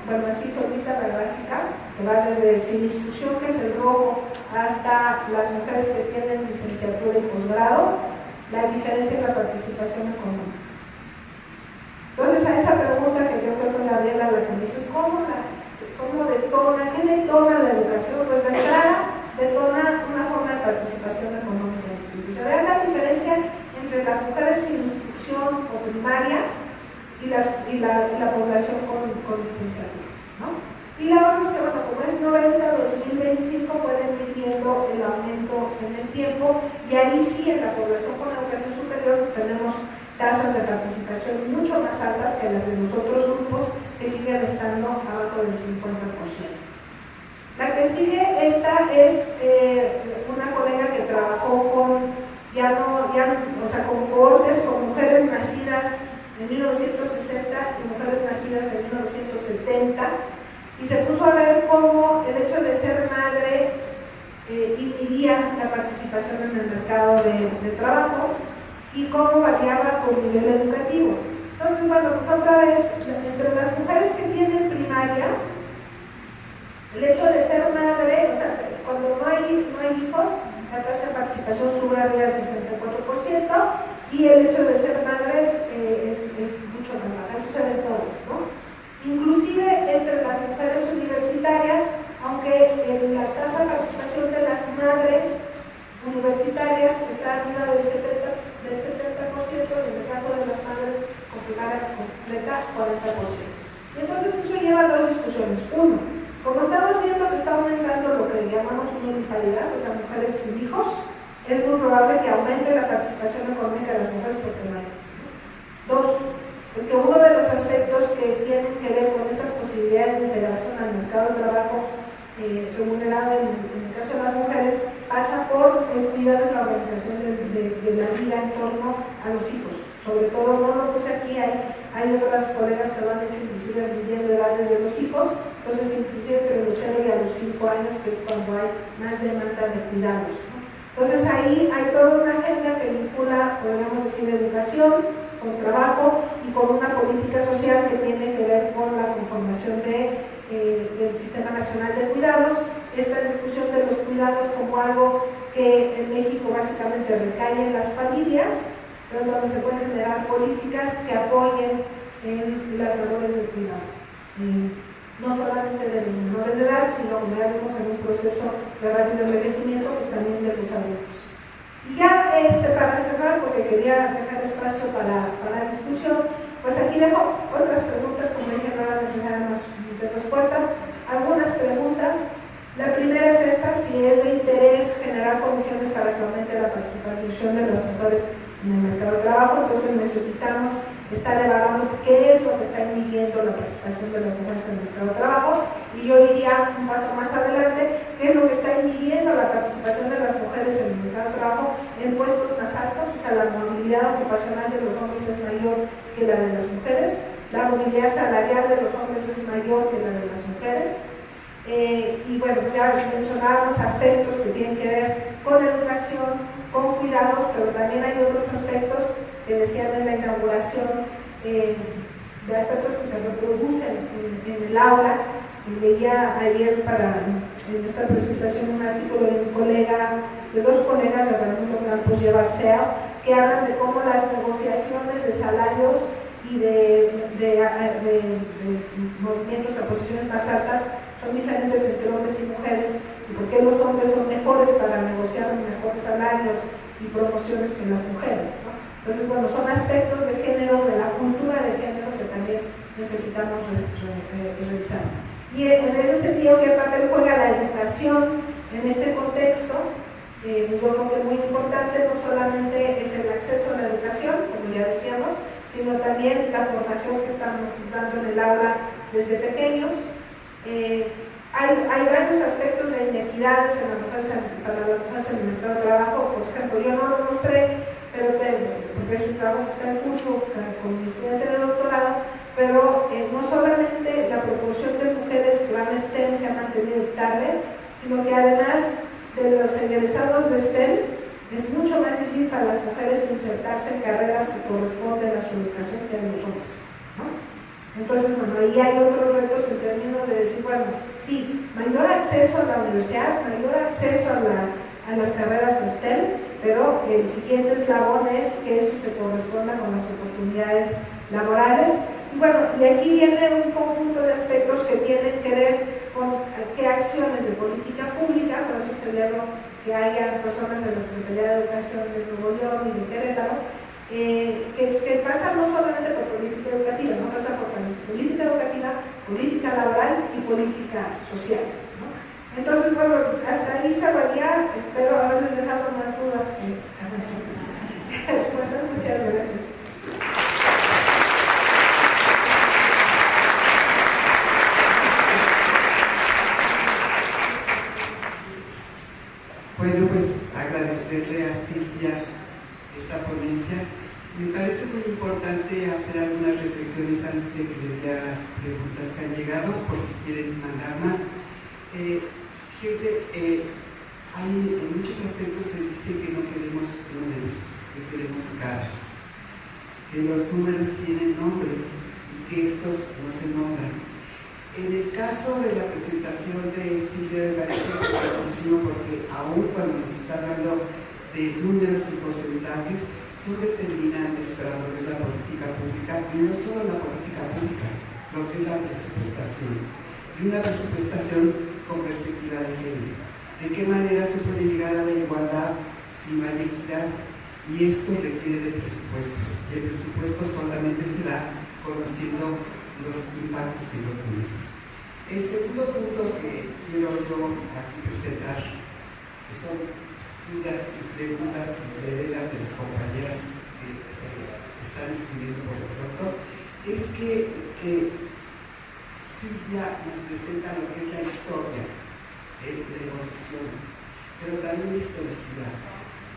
bueno, así solita la gráfica, que va desde sin instrucción, que es el rojo, hasta las mujeres que tienen licenciatura y posgrado, la diferencia en la participación económica. Entonces, a esa pregunta que yo creo fue Gabriela la que me hizo, ¿cómo detona, qué detona la educación? Pues de entrada, detona una forma de participación económica institucional. Vean la diferencia entre las mujeres sin instrucción o primaria y la población con licenciatura, ¿no? Y la otra es que, bueno, como es 90-2025, pueden ir viendo el aumento en el tiempo, y ahí sí, en la población con educación superior, pues tenemos tasas de participación mucho más altas que las de los otros grupos, que siguen estando abajo del 50%. La que sigue, esta es una colega que trabajó con cohortes con mujeres nacidas en 1960 y mujeres nacidas en 1970, y se puso a ver cómo el hecho de ser madre inhibía la participación en el mercado de trabajo y cómo variaba por nivel educativo. Entonces, bueno, pues otra vez, entre las mujeres que tienen primaria, el hecho de ser madre, o sea, cuando no hay hijos, la tasa de participación sube arriba del 64%, y el hecho de ser madres es mucho más baja. Eso se ve en todas, ¿no? Inclusive entre las mujeres universitarias, aunque la tasa de participación de las madres universitarias está arriba del 70%, en el caso de las madres con primaria completa, 40%. Y entonces eso lleva a dos discusiones. Uno, como estamos viendo que está aumentando lo que llamamos uniparidad, o sea, mujeres sin hijos, es muy probable que aumente la participación económica de las mujeres por primaria. Dos, porque uno de los aspectos que tienen que ver con esas posibilidades de integración al mercado de trabajo remunerado en el caso de las mujeres pasa por el cuidado y la organización de la vida en torno a los hijos. Sobre todo, no lo puse aquí, hay otras colegas que lo han hecho inclusive midiendo edades de los hijos, entonces inclusive entre los 0 y a los 5 años, que es cuando hay más demanda de cuidados, ¿no? Entonces ahí hay toda una agenda que vincula, podríamos decir, educación con trabajo y con una política social que tiene que ver con la conformación del Sistema Nacional de Cuidados. Esta discusión de los cuidados como algo que en México básicamente recae en las familias, pero donde se pueden generar políticas que apoyen en las labores de cuidado. No solamente de los menores de edad, sino como ya vimos en un proceso de rápido envejecimiento, pues también de los adultos. Y ya para cerrar, porque quería dejar espacio para discusión, pues aquí dejo otras preguntas, como dije, no eran necesarias más de respuestas, algunas preguntas. La primera es esta: si es de interés generar condiciones para que aumente la participación de las mujeres en el mercado de trabajo. Entonces necesitamos estar evaluando qué es lo que está inhibiendo la participación de las mujeres en el mercado de trabajo, y yo iría un paso más adelante: qué es lo que está inhibiendo la participación de las mujeres en el mercado de trabajo en puestos más altos. O sea, la movilidad ocupacional de los hombres es mayor que la de las mujeres, la movilidad salarial de los hombres es mayor que la de las mujeres. Y bueno, pues ya mencionábamos aspectos que tienen que ver con educación, con cuidados, pero también hay otros aspectos que decían en la inauguración, de aspectos que se reproducen en el aula. Y leía ayer en esta presentación un artículo de dos colegas de Raimundo Campos y Barcea, que hablan de cómo las negociaciones de salarios y de movimientos a posiciones más altas son diferentes entre hombres y mujeres, y por qué los hombres son mejores para negociar mejores salarios y promociones que las mujeres, ¿no? Entonces, bueno, son aspectos de género, de la cultura de género, que también necesitamos revisar. Y en ese sentido, ¿qué papel juega la educación en este contexto? Yo creo que es muy importante. No solamente es el acceso a la educación, como ya decíamos, sino también la formación que estamos dando en el aula desde pequeños. Hay varios aspectos de inequidades para las mujeres en el mercado de trabajo. Por ejemplo, yo no lo mostré, pero porque es un trabajo que está en curso con mi estudiante de doctorado, pero no solamente la proporción de mujeres que van a STEM se ha mantenido estable, sino que además de los egresados de STEM, es mucho más difícil para las mujeres insertarse en carreras que corresponden a su educación que a los hombres, ¿no? Entonces, bueno, ahí hay otros retos en términos de decir, bueno, sí, mayor acceso a la universidad, mayor acceso a las carreras STEM, pero el siguiente eslabón es que esto se corresponda con las oportunidades laborales. Y bueno, y aquí viene un conjunto de aspectos que tienen que ver con qué acciones de política pública, por eso celebro que haya personas de la Secretaría de Educación de Nuevo León y de Querétaro, que pasa no solamente por política educativa, no pasa por política educativa, política laboral y política social, ¿no? Entonces, bueno, hasta ahí cerraría, espero haberles dejado más dudas que respuestas. Muchas gracias. Bueno, pues agradecerle a Silvia esta ponencia. Me parece muy importante hacer algunas reflexiones antes de que les dé las preguntas que han llegado, por si quieren mandar más. Fíjense, en muchos aspectos se dice que no queremos números, que queremos caras, que los números tienen nombre y que estos no se nombran. En el caso de la presentación de Silvia me parece importantísimo porque aún cuando nos está hablando de números y porcentajes son determinantes para lo que es la política pública, y no solo la política pública, lo que es la presupuestación, y una presupuestación con perspectiva de género. ¿De qué manera se puede llegar a la igualdad si no hay equidad? Y esto requiere de presupuestos, y el presupuesto solamente se da conociendo los impactos y los números. El segundo punto que quiero yo aquí presentar, que son dudas y preguntas de las compañeras que se están escribiendo por lo pronto, es que Silvia nos presenta lo que es la historia de la evolución, pero también la historicidad.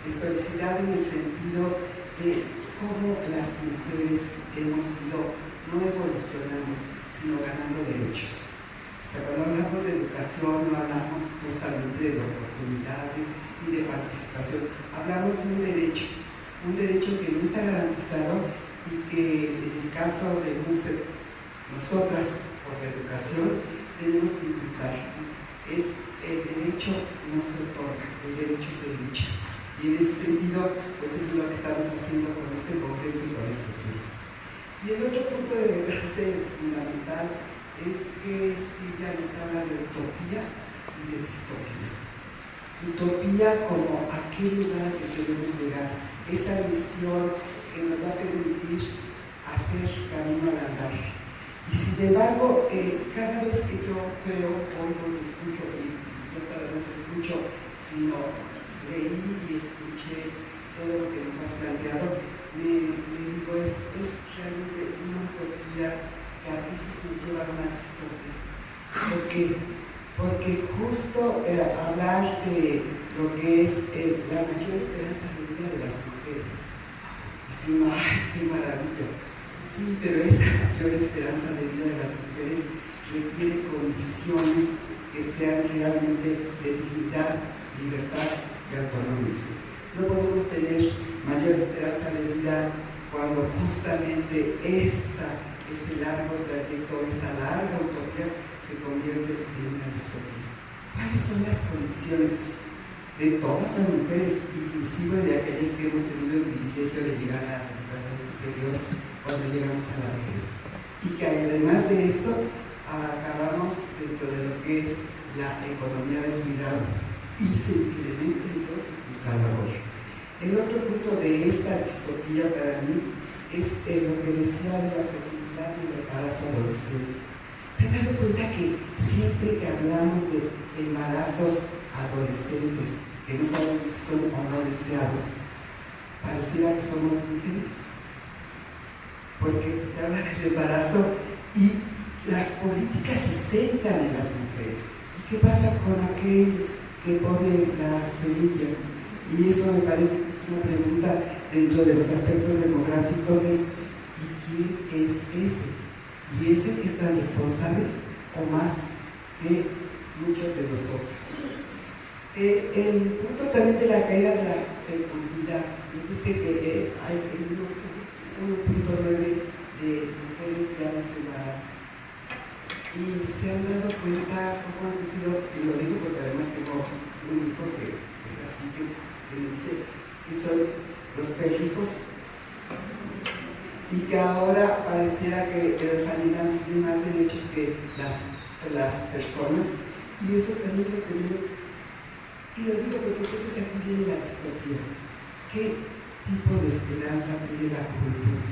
Historicidad en el sentido de cómo las mujeres hemos ido no evolucionando, sino ganando derechos. O sea, cuando hablamos de educación, no hablamos justamente de oportunidades y de participación. Hablamos de un derecho que no está garantizado y que en el caso de MUSEP, nosotras, por la educación, tenemos que impulsar. Es el derecho no se otorga, el derecho se lucha. Y en ese sentido, pues eso es lo que estamos haciendo con este Congreso y con el futuro. Y el otro punto de base fundamental es que Silvia nos habla de utopía y de distopía. Utopía como aquel lugar al que queremos llegar, esa visión que nos va a permitir hacer camino al andar. Y sin embargo, cada vez que yo veo, oigo y escucho, y no solamente escucho, sino leí y escuché todo lo que nos has planteado, me digo, es realmente una utopía que a veces nos lleva a una distopía. ¿Por qué? Porque justo hablar de lo que es la mayor esperanza de vida de las mujeres, decimos, ¡ay, qué maravilla! Sí, pero esa mayor esperanza de vida de las mujeres requiere condiciones que sean realmente de dignidad, libertad y autonomía. No podemos tener mayor esperanza de vida cuando justamente ese largo trayecto, esa larga utopía se convierte en una distopía. ¿Cuáles son las condiciones de todas las mujeres, inclusive de aquellas que hemos tenido el privilegio de llegar a la educación superior cuando llegamos a la vejez? Y que además de eso acabamos dentro de lo que es la economía del cuidado y se incrementa entonces nuestra labor. El otro punto de esta distopía para mí es lo que decía de la fecundidad y el embarazo adolescente. ¿Se han dado cuenta que siempre que hablamos de embarazos adolescentes, que no sabemos si son o no deseados, pareciera que somos mujeres? Porque se habla del embarazo y las políticas se centran en las mujeres. ¿Y qué pasa con aquel que pone la semilla? Y eso me parece que es una pregunta dentro de los aspectos demográficos es ¿y quién es ese? Y ese que es tan responsable o más que muchos de nosotros. El punto también de la caída de la fecundidad, nos dice que hay 1.9 de mujeres ya no se embarazan. Y se han dado cuenta cómo han sido, y lo digo porque además tengo un hijo que es así, que me dice que son los perrijos, y que ahora pareciera que los animales tienen más derechos que las personas, y eso también lo tenemos. Y lo digo porque entonces aquí viene la distopía. ¿Qué tipo de esperanza tiene la juventud?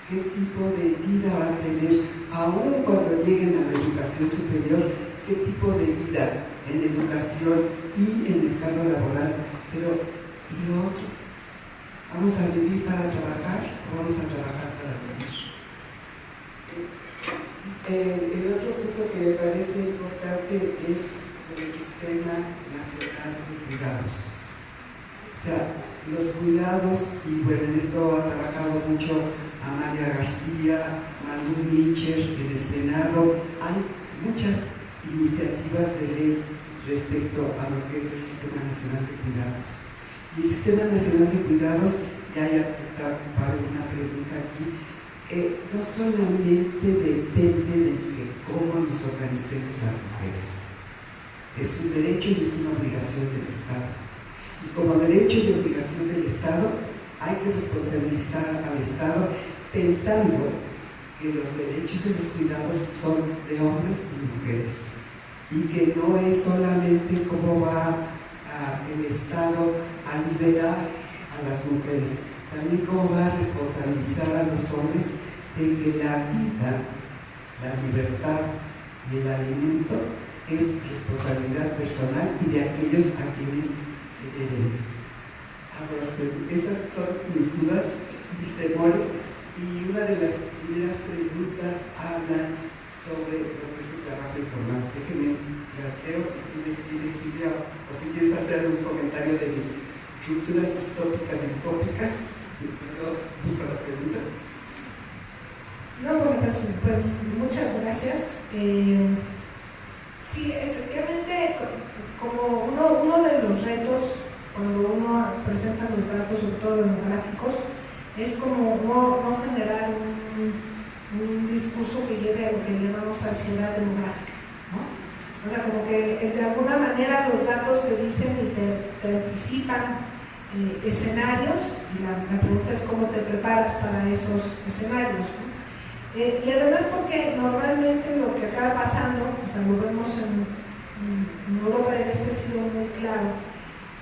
¿Qué tipo de vida va a tener aún cuando lleguen a la educación superior? ¿Qué tipo de vida en educación y en el mercado laboral? Pero, ¿y lo otro? ¿Vamos a vivir para trabajar o vamos a trabajar para vivir? El otro punto que me parece importante es el Sistema Nacional de Cuidados. O sea, los cuidados, y bueno, en esto ha trabajado mucho Amalia García, Manu Mitchell en el Senado. Hay muchas iniciativas de ley respecto a lo que es el Sistema Nacional de Cuidados. Y el Sistema Nacional de Cuidados, ya para una pregunta aquí, no solamente depende de cómo nos organicemos las mujeres. Es un derecho y es una obligación del Estado. Y como derecho y obligación del Estado, hay que responsabilizar al Estado pensando que los derechos de los cuidados son de hombres y mujeres. Y que no es solamente cómo va el Estado a liberar a las mujeres, también cómo va a responsabilizar a los hombres de que la vida, la libertad y el alimento es responsabilidad personal y de aquellos a quienes hereden. Esas son mis dudas, mis temores, y una de las primeras preguntas habla sobre lo que es el trabajo informal. Déjenme, las leo y tú decides, Silvia, o si quieres hacer algún comentario de mis rupturas distópicas y utópicas. Busco las preguntas. No, bueno, pues muchas gracias. Sí, efectivamente, como uno de los retos cuando uno presenta los datos, sobre todo demográficos, es como no generar un discurso que lleve a lo que llamamos ansiedad demográfica, ¿no? O sea, como que de alguna manera los datos te dicen y te anticipan escenarios, y la pregunta es cómo te preparas para esos escenarios, ¿no? Y además porque normalmente lo que acaba pasando, o sea, lo vemos en Europa del Este, ha sido muy claro,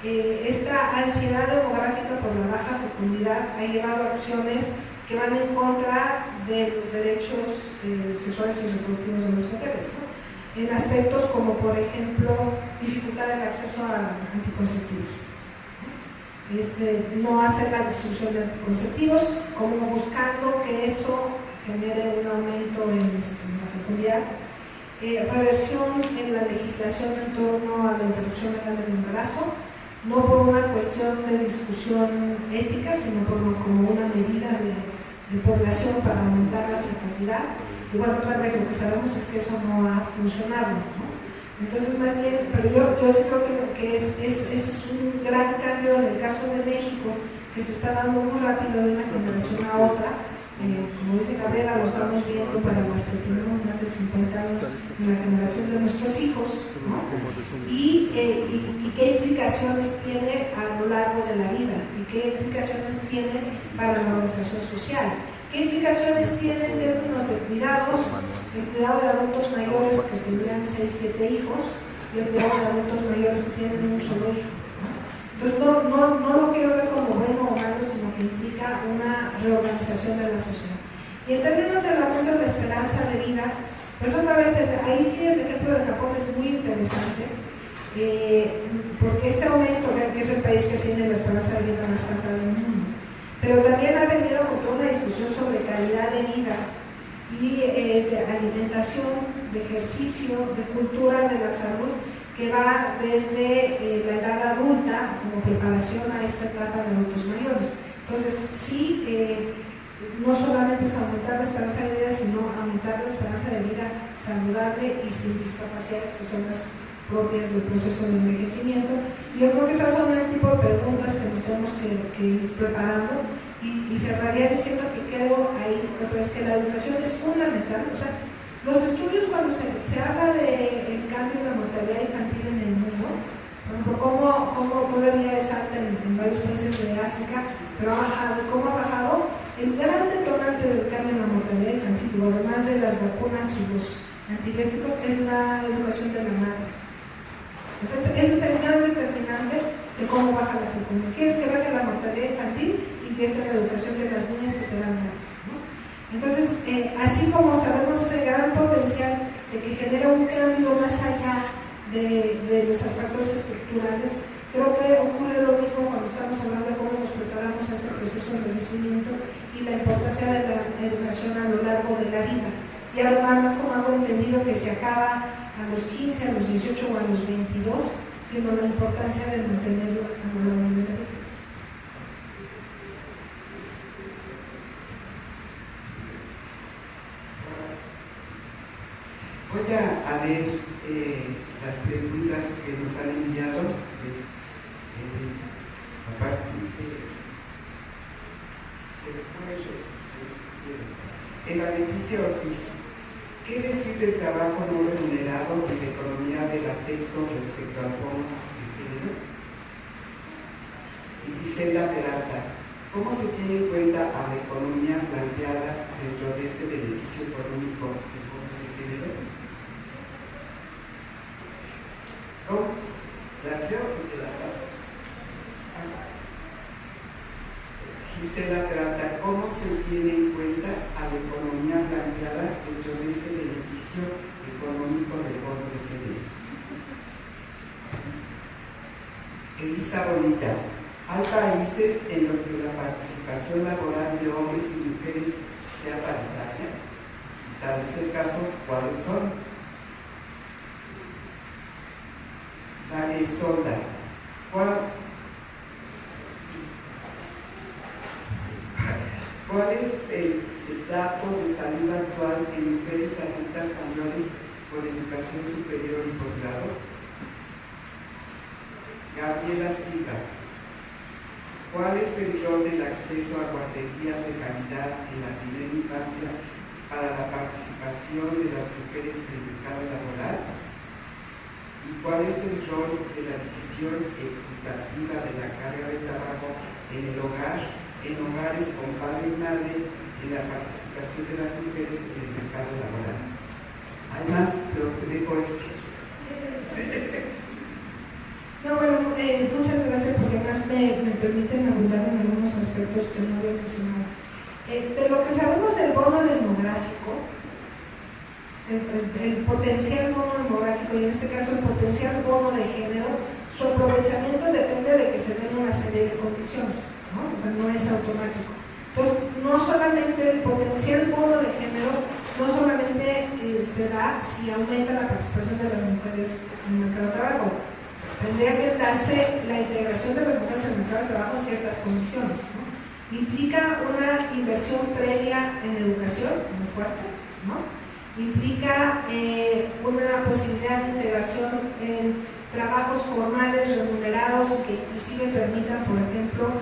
esta ansiedad demográfica por la baja fecundidad ha llevado a acciones que van en contra de los derechos sexuales y reproductivos de las mujeres, ¿no? En aspectos como, por ejemplo, dificultar el acceso a anticonceptivos, ¿no? No hacer la distribución de anticonceptivos, como buscando que eso genere un aumento en la fecundidad, reversión en la legislación en torno a la interrupción legal del embarazo, no por una cuestión de discusión ética, sino como una medida de población para aumentar la fecundidad. Y bueno, otra vez lo que sabemos es que eso no ha funcionado, ¿no? Entonces, más bien, pero yo sí creo que ese es un gran cambio en el caso de México, que se está dando muy rápido de una generación a otra. Como dice Gabriela, lo estamos viendo para las que tenemos más de 50 años en la generación de nuestros hijos, ¿no? Y qué implicaciones tiene a lo largo de la vida, y qué implicaciones tiene para la organización social, qué implicaciones tiene en términos de cuidados, el cuidado de adultos mayores que tendrían 6, 7 hijos, y el cuidado de adultos mayores que tienen un solo hijo. Entonces no lo quiero ver como bueno o malo, sino que implica una reorganización de la sociedad. Y en términos del aumento de la esperanza de vida, pues otra vez, ahí sí el ejemplo de Japón es muy interesante, porque este aumento, que es el país que tiene la esperanza de vida más alta del mundo, pero también ha venido con toda una discusión sobre calidad de vida y de alimentación, de ejercicio, de cultura de la salud, que va desde la edad adulta como preparación a esta etapa de adultos mayores. Entonces, sí, no solamente es aumentar la esperanza de vida, sino aumentar la esperanza de vida saludable y sin discapacidades, que son las propias del proceso de envejecimiento. Y yo creo que esas son el tipo de preguntas que nos tenemos que ir preparando, y cerraría diciendo que creo ahí otra vez que la educación es fundamental. O sea, los estudios, cuando se habla del cambio en la mortalidad infantil en el mundo, por ejemplo, cómo todavía es alta en varios países de África, pero ha bajado. ¿Cómo ha bajado? El gran detonante del cambio en la mortalidad infantil, además de las vacunas y los antibióticos, es la educación de la madre. Entonces, ese es el gran determinante de cómo baja la fecundidad. ¿Quieres que baje la mortalidad infantil? Invierte en la educación de las niñas que serán madres, ¿no? Entonces, así como sabemos ese gran potencial de que genera un cambio más allá de los factores estructurales, creo que ocurre lo mismo cuando estamos hablando de cómo nos preparamos a este proceso de envejecimiento y la importancia de la educación a lo largo de la vida. Y además, como hago entendido que se acaba a los 15, a los 18 o a los 22, sino la importancia de mantenerlo a lo largo de la vida. Voy a leer las preguntas que nos han enviado a partir de la Leticia Ortiz. ¿Qué decir del trabajo no remunerado y la economía del afecto respecto al bono de género? Y Gisela Peralta, ¿cómo se tiene en cuenta a la economía planteada dentro de este beneficio económico del bono de género? ¿Cómo? ¿Las leo y te las paso? Gisela Peralta, ¿cómo se tiene en cuenta a la economía planteada dentro de este beneficio económico del bono de género? Elisa Bonilla, hay países en los que la participación laboral de hombres y mujeres sea paritaria. Si tal es el caso, ¿cuáles son? Dale Sonda, ¿cuál es el dato de salud actual en mujeres adultas mayores con educación superior y posgrado? Gabriela Silva, ¿cuál es el rol del acceso a guarderías de calidad en la primera infancia para la participación de las mujeres en el mercado laboral? ¿Y cuál es el rol de la división equitativa de la carga de trabajo en el hogar, en hogares con padre y madre, en la participación de las mujeres en el mercado laboral? Hay más, pero te dejo estas. Sí. No, bueno, muchas gracias, porque además me permiten abundar en algunos aspectos que no había mencionado. De lo que sabemos del bono demográfico, el potencial bono demográfico, y en este caso el potencial bono de género, su aprovechamiento depende de que se den una serie de condiciones, ¿no? O sea, no es automático. Entonces, no solamente el potencial bono de género, no solamente se da si aumenta la participación de las mujeres en el mercado de trabajo. Tendría que darse la integración de las mujeres en el mercado de trabajo en ciertas condiciones, ¿no? Implica una inversión previa en educación muy fuerte, ¿no? Implica una posibilidad de integración en trabajos formales remunerados que inclusive permitan, por ejemplo,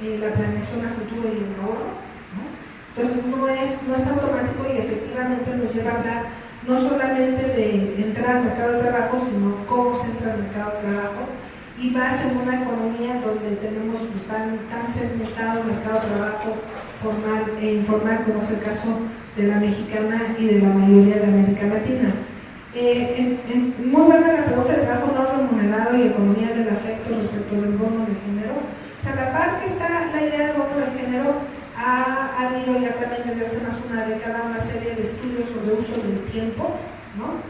la planeación a futuro y el ahorro, ¿no? Entonces no es automático, y efectivamente nos lleva a hablar no solamente de entrar al mercado de trabajo, sino cómo se entra al mercado de trabajo, y más en una economía donde tenemos tan segmentado el mercado de trabajo formal e informal, como es el caso de la mexicana y de la mayoría de América Latina. Muy buena la pregunta de trabajo no remunerado y economía del afecto respecto del bono de género. O sea, la parte está la idea del bono de género. Ha habido ya también desde hace más de una década una serie de estudios sobre uso del tiempo, ¿no?,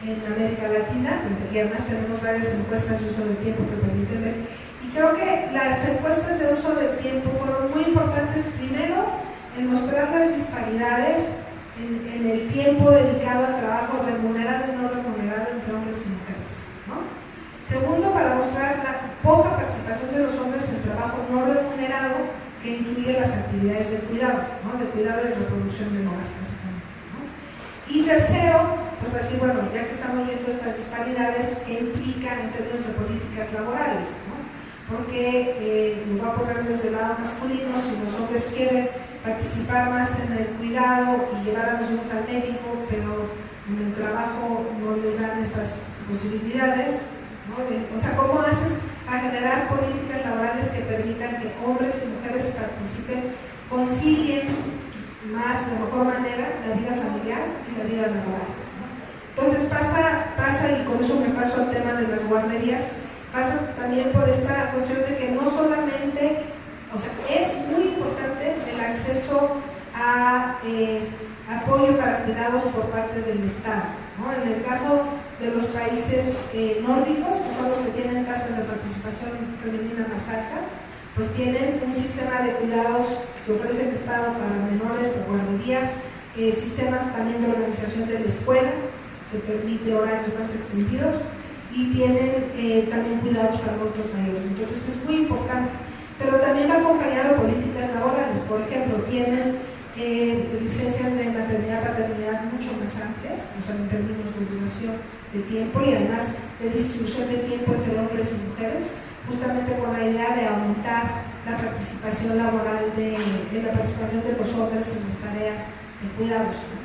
en América Latina, y además tenemos varias encuestas de uso del tiempo que permiten ver. Y creo que las encuestas de uso del tiempo fueron muy importantes, primero, en mostrar las disparidades en el tiempo dedicado al trabajo remunerado y no remunerado entre hombres y mujeres, ¿no? Segundo, para mostrar la poca participación de los hombres en trabajo no remunerado que incluye las actividades de cuidado, ¿no? De cuidado y reproducción del hogar, básicamente, ¿no? Y tercero, pues así, bueno, ya que estamos viendo estas disparidades, ¿qué implica en términos de políticas laborales, ¿no? Porque lo voy a poner desde el lado masculino, si los hombres quieren participar más en el cuidado y llevar a los hijos al médico, pero en el trabajo no les dan estas posibilidades, ¿no? O sea, ¿cómo haces a generar políticas laborales que permitan que hombres y mujeres participen, concilien más, de mejor manera, la vida familiar y la vida laboral, ¿no? Entonces pasa, y con eso me paso al tema de las guarderías, pasa también por esta cuestión de que no solamente, o sea, es muy importante el acceso a apoyo para cuidados por parte del Estado, ¿no? En el caso de los países nórdicos, que son los que tienen tasas de participación femenina más altas, pues tienen un sistema de cuidados que ofrece el Estado para menores, para guarderías, sistemas también de organización de la escuela, que permite horarios más extendidos, y tienen también cuidados para adultos mayores. Entonces es muy importante, pero también va acompañado de políticas laborales. Por ejemplo, tienen licencias de maternidad, paternidad mucho más amplias, o sea, en términos de duración de tiempo y además de distribución de tiempo entre hombres y mujeres, justamente con la idea de aumentar la participación laboral la participación de los hombres en las tareas de cuidados, ¿no?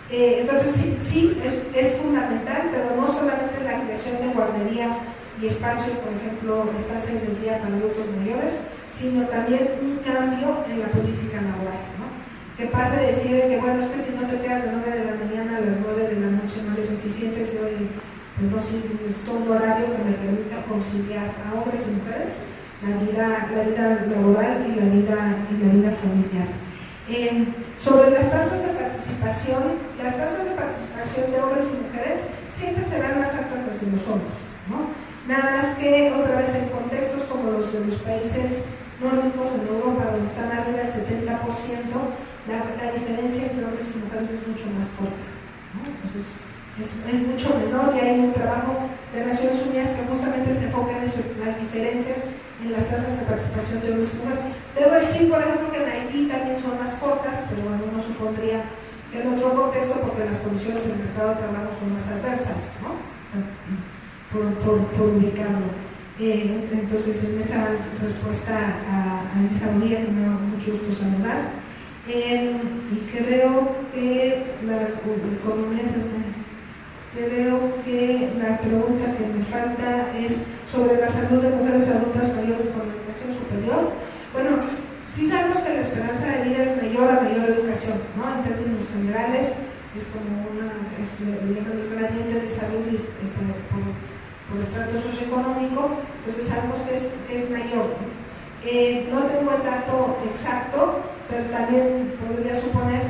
Entonces sí es fundamental, pero no solamente la creación de guarderías y espacios, por ejemplo, estancias de día para adultos mayores, sino también un cambio en la política laboral, ¿no? Que pase de decir que, bueno, es que si no te quedas de 9 de la mañana a las 9 de la noche no eres suficiente, si hoy, pues no, si necesito un horario que me permita conciliar a hombres y mujeres la vida laboral y la vida familiar. Sobre las tasas de participación de hombres y mujeres siempre serán más altas las de los hombres, ¿no? Nada más que otra vez en contextos como los de los países nórdicos en Europa, donde están arriba del 70%, la diferencia entre hombres y mujeres es mucho más corta, ¿no? Entonces es mucho menor, y hay un trabajo de Naciones Unidas que justamente se enfoca en eso, las diferencias en las tasas de participación de hombres y mujeres. Debo decir, por ejemplo, que en Haití también son más cortas, pero bueno, uno supondría que en otro contexto, porque las condiciones del mercado de trabajo son más adversas, ¿no? Por ubicarlo. Entonces, en esa respuesta a Elisa Uría, que me da mucho gusto saludar, y creo que la pregunta que me falta es sobre la salud de mujeres adultas mayores con educación superior. Bueno, sí sabemos que la esperanza de vida es mayor a mayor educación, ¿no? En términos generales, es como le llaman el gradiente de salud por estrato socioeconómico, entonces sabemos que es mayor, ¿no? No tengo el dato exacto, pero también podría suponer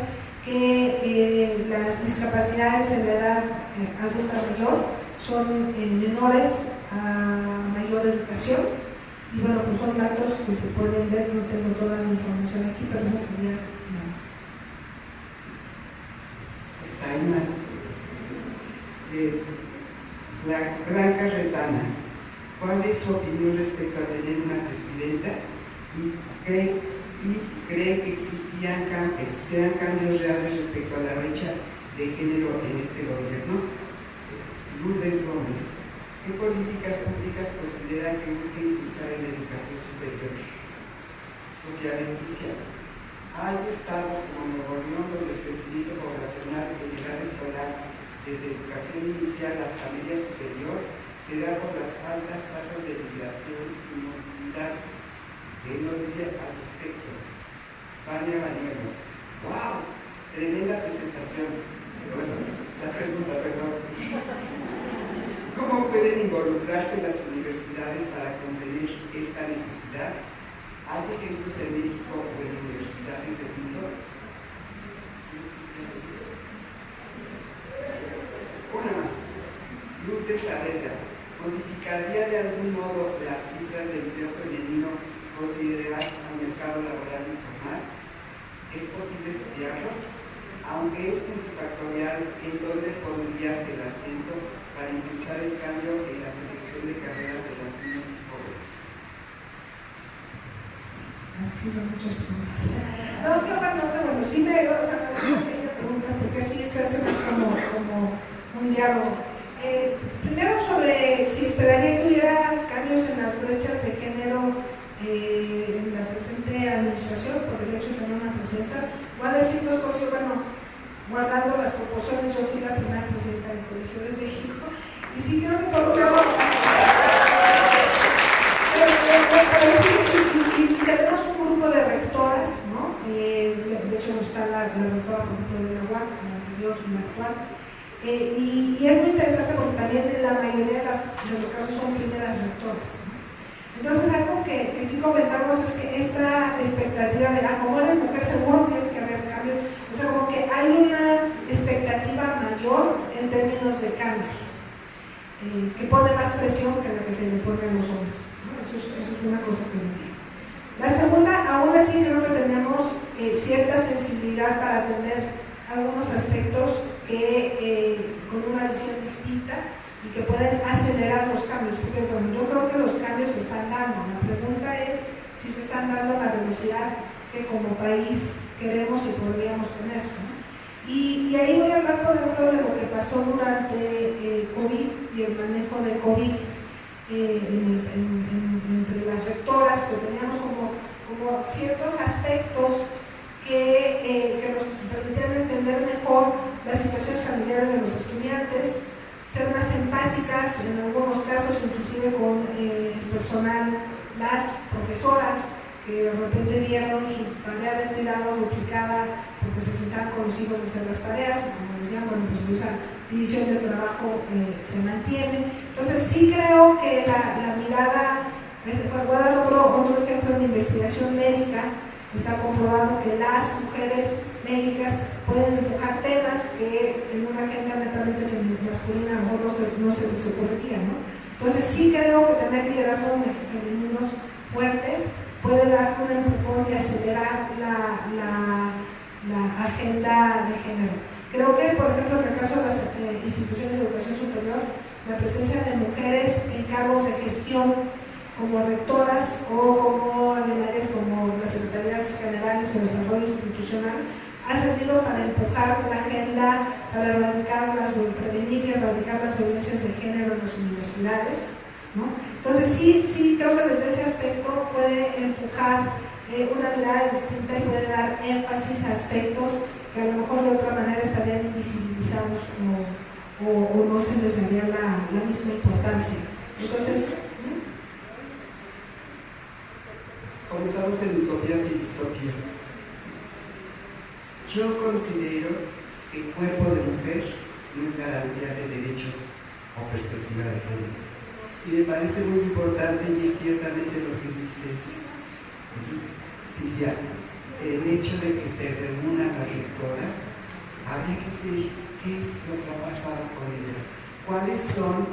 que las discapacidades en la edad adulta mayor son menores a mayor educación, y bueno, pues son datos que se pueden ver, no tengo toda la información aquí, pero eso sería Pues hay más. La Blanca Retana, ¿cuál es su opinión respecto a tener una presidenta y cree que existirán cambios reales respecto a la brecha de género en este gobierno? Lourdes Gómez, ¿qué políticas públicas considera que urge impulsar en la educación superior? Sofía Leticia, hay estados como Nuevo León donde el crecimiento poblacional en edad escolar desde educación inicial hasta media superior se da por las altas tasas de migración y movilidad. ¿Qué nos dice al respecto? Vania Bañuelos, ¡wow! Tremenda presentación. La pregunta, perdón. ¿Cómo pueden involucrarse las universidades para contener esta necesidad? ¿Hay ejemplos en México o en universidades del mundo? Una más. Lourdes Saavedra, ¿modificaría de algún modo las cifras del empleo femenino considerar al mercado laboral informal? ¿Es posible estudiarlo? Aunque es multifactorial, ¿en dónde pondrías el acento para impulsar el cambio en la selección de carreras de las niñas y jóvenes? sí son muchas preguntas. No, qué bueno, sí me pequeñas preguntas, porque así se hace más como un diálogo. Primero sobre si esperaría que hubiera cambios en las brechas de género en la presente administración, por el hecho de tener una presidenta. Voy a decir dos cosas, bueno, guardando las proporciones, yo fui la primera presidenta del Colegio de México, y sí creo que por un lado, y tenemos un grupo de rectoras, ¿no? De hecho está la rectora, por ejemplo, de la UAC, la anterior y la actual, y es muy interesante porque también en la mayoría de los casos son primeras rectoras, ¿no? Entonces algo que sí comentamos es que esta expectativa de, como eres mujer seguro tiene que haber cambios, o sea, como que hay una expectativa mayor en términos de cambios, que pone más presión que la que se le pone a los hombres, ¿no? Eso es una cosa que diría. La segunda, aún así creo que tenemos cierta sensibilidad para atender algunos aspectos que con una visión distinta y que pueden acelerar los cambios, porque bueno, yo creo que los cambios se están dando. La pregunta es si se están dando a la velocidad que como país queremos y podríamos tener, ¿no? Y ahí voy a hablar, por ejemplo, de lo que pasó durante COVID y el manejo de COVID entre las rectoras, que teníamos como ciertos aspectos que nos permitían entender mejor las situaciones familiares de los estudiantes, ser más empáticas en algunos casos, inclusive con el personal, las profesoras que de repente vieron su tarea de cuidado duplicada porque se sentaban con los hijos a hacer las tareas, y como decían, bueno, pues esa división de trabajo se mantiene. Entonces sí creo que la mirada, voy a dar otro ejemplo en investigación médica. Está comprobado que las mujeres médicas pueden empujar temas que en una agenda netamente masculina a lo mejor no se les ocurriría, ¿no? Entonces sí creo que tener liderazgos femeninos fuertes puede dar un empujón y acelerar la agenda de género. Creo que, por ejemplo, en el caso de las instituciones de educación superior, la presencia de mujeres en cargos de gestión como rectoras o como en áreas como las secretarías generales o desarrollo institucional ha servido para empujar la agenda, para prevenir y erradicar las violencias de género en las universidades, ¿no? Entonces sí creo que desde ese aspecto puede empujar una mirada distinta y puede dar énfasis a aspectos que a lo mejor de otra manera estarían invisibilizados o no se les daría la misma importancia. Entonces, como estamos en utopías y distopías, yo considero que el cuerpo de mujer no es garantía de derechos o perspectiva de género. Y me parece muy importante, y es ciertamente lo que dices, Silvia, el hecho de que se reúnan las rectoras, habría que ver qué es lo que ha pasado con ellas, cuáles son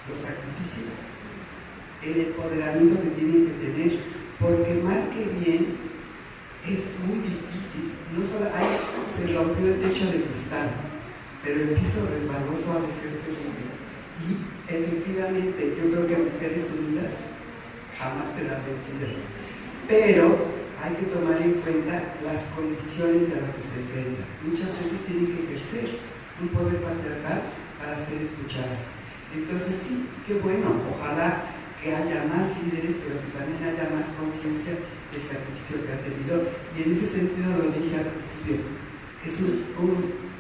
los sacrificios, el empoderamiento que tienen que tener, porque mal que bien es muy difícil. No solo se rompió el techo de cristal, pero el piso resbaloso ha de ser terrible. Y efectivamente yo creo que Mujeres Unidas jamás serán vencidas, pero hay que tomar en cuenta las condiciones a las que se enfrentan. Muchas veces tienen que ejercer un poder patriarcal para ser escuchadas. Entonces sí, qué bueno, ojalá que haya más líderes, pero que también haya más conciencia del sacrificio que han tenido. Y en ese sentido lo dije al principio, es un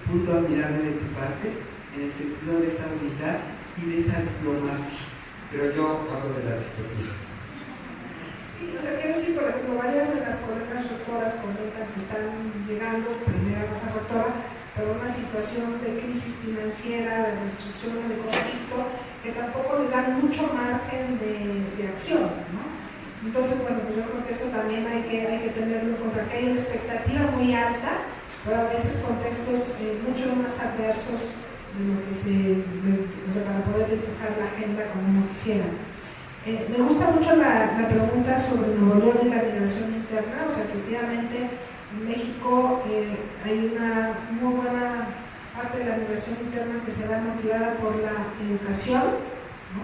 punto admirable de tu parte, en el sentido de esa unidad y de esa diplomacia. Pero yo hablo de la distopía. Sí, o sea, quiero decir, por ejemplo, varias de las colegas rectoras comentan que están llegando, primera baja rectora, pero una situación de crisis financiera, de restricciones, de conflicto, que tampoco le dan mucho margen de acción, ¿no? Entonces, bueno, pues yo creo que eso también hay que tenerlo en cuenta, que hay una expectativa muy alta, pero a veces contextos mucho más adversos de lo que o sea, para poder empujar la agenda como uno quisiera. Me gusta mucho la pregunta sobre Nuevo León y la migración interna. O sea, efectivamente en México hay una muy buena parte de la migración interna que se da motivada por la educación, ¿no?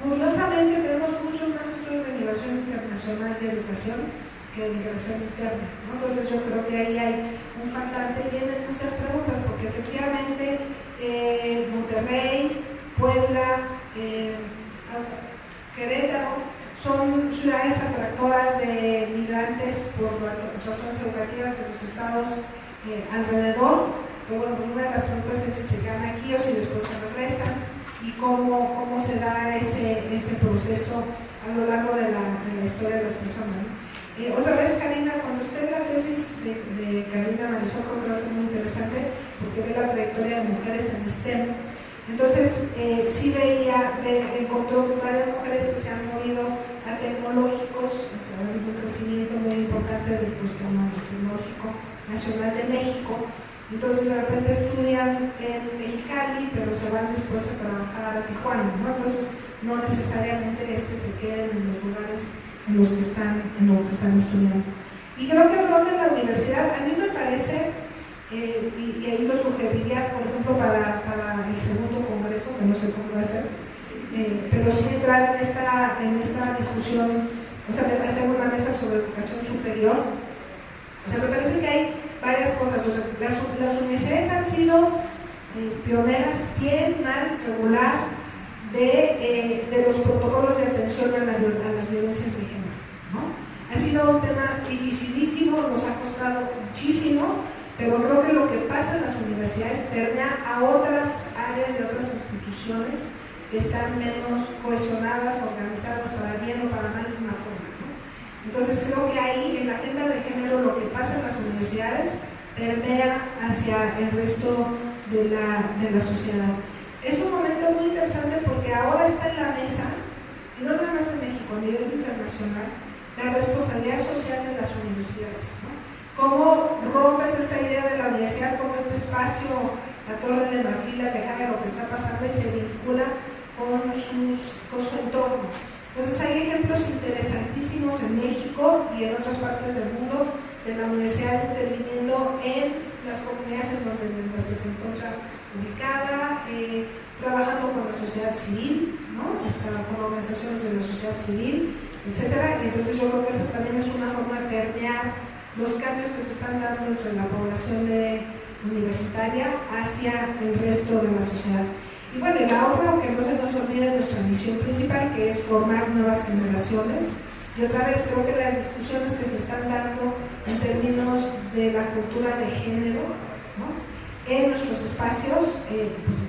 Curiosamente tenemos muchos más estudios de migración internacional de educación que de migración interna, ¿no? Entonces yo creo que ahí hay un faltante y vienen muchas preguntas, porque efectivamente Monterrey, Puebla, Querétaro son ciudades atractoras de migrantes por razones educativas de los estados alrededor. Pero bueno, una de las preguntas es si se quedan aquí o si después se regresan y cómo se da ese proceso a lo largo de la historia de las personas, ¿no? Otra vez, Karina, cuando usted la tesis de Karina analizó, creo que va a ser muy interesante porque ve la trayectoria de mujeres en STEM. Entonces, sí encontró varias mujeres que se han movido a tecnológicos, ha habido un crecimiento muy importante del Tecnológico Nacional de México. Entonces, de repente estudian en Mexicali, pero se van después a trabajar a Tijuana, ¿no? Entonces, no necesariamente es que se queden en los lugares en los que están estudiando. Y creo que el rol de la universidad, a mí me parece, y ahí lo sugeriría, por ejemplo, para el segundo congreso, que no sé cómo va a ser, pero sí entrar en esta discusión, o sea, me parece una mesa sobre educación superior. O sea, me parece que hay varias cosas. O sea, las universidades han sido pioneras, bien, mal, regular, de los protocolos de atención a las violencias de género, ¿no? Ha sido un tema dificilísimo, nos ha costado muchísimo, pero creo que lo que pasa en las universidades permea a otras áreas y otras instituciones que están menos cohesionadas, organizadas para bien o para mal de una forma, ¿no? Entonces creo que ahí en la agenda de género lo que pasa en las universidades permea hacia el resto de la sociedad. Es un momento muy interesante porque ahora está en la mesa, y no nada más en México, a nivel internacional, la responsabilidad social de las universidades, ¿no? Cómo rompes esta idea de la universidad como este espacio, la Torre de Marfil, alejada de lo que está pasando y se vincula con su entorno. Entonces hay ejemplos interesantísimos en México y en otras partes del mundo de la universidad interviniendo en las comunidades en las que se encuentra ubicada, trabajando con la sociedad civil, ¿no? Con organizaciones de la sociedad civil, etc. Y entonces yo creo que esa también es una forma de permear los cambios que se están dando entre la población universitaria hacia el resto de la sociedad. Y bueno, y la otra, que no se nos olvide, nuestra misión principal, que es formar nuevas generaciones. Y otra vez creo que las discusiones que se están dando en términos de la cultura de género, ¿no?, en nuestros espacios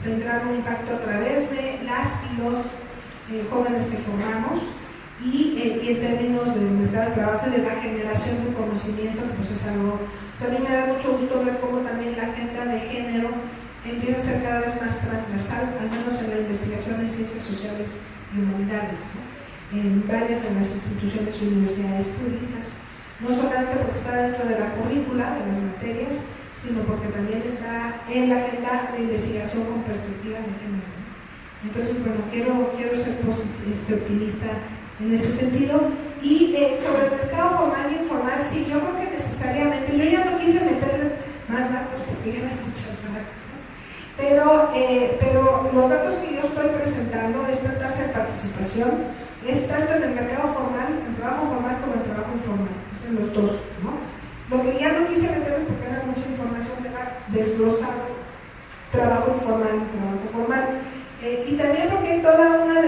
tendrán un impacto a través de las y los jóvenes que formamos y en términos del mercado de trabajo y de la generación de conocimiento, pues es algo, o sea, a mí me da mucho gusto ver cómo también la agenda de género empieza a ser cada vez más transversal, al menos en la investigación en ciencias sociales y humanidades, ¿no?, en varias de las instituciones y universidades públicas, no solamente porque está dentro de la currícula de las materias, sino porque también está en la agenda de investigación con perspectiva de género. Entonces, bueno, quiero ser optimista en ese sentido. Y sobre el mercado formal e informal, sí, yo creo que necesariamente, yo ya no quise meterle más datos porque ya hay muchas datos, pero los datos que yo estoy presentando, esta tasa de participación, es tanto en el mercado formal, en trabajo formal como en trabajo informal, es en los dos, ¿no? Lo que ya no quise meterles porque era mucha información, era desglosar trabajo informal y trabajo formal. Y también porque hay toda una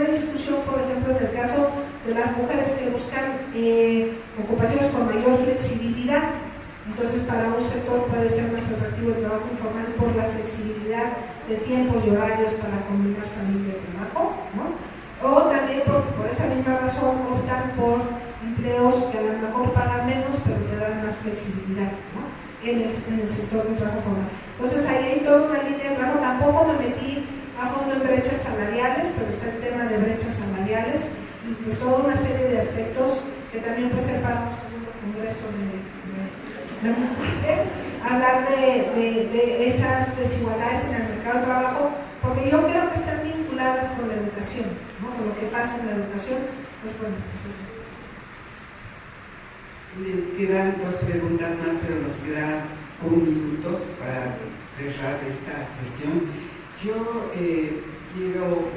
discusión, por ejemplo, en el caso de las mujeres que buscan ocupaciones con mayor flexibilidad. Entonces, para un sector puede ser más atractivo el trabajo informal por la flexibilidad de tiempos y horarios para combinar familia y trabajo, ¿no? O también por esa misma razón optan por empleos que a lo mejor pagan menos, pero te dan más flexibilidad, ¿no?, en el sector del trabajo formal. Entonces ahí hay toda una línea de trabajo. Tampoco me metí a fondo en brechas salariales, pero está el tema de brechas salariales y pues toda una serie de aspectos que también puede ser para un segundo congreso de mujer, hablar de esas desigualdades en el mercado de trabajo, porque yo creo que están vinculadas con la educación, ¿no?, con lo que pasa en la educación. Pues bueno, pues eso. Quedan dos preguntas más, pero nos queda un minuto para cerrar esta sesión. Yo quiero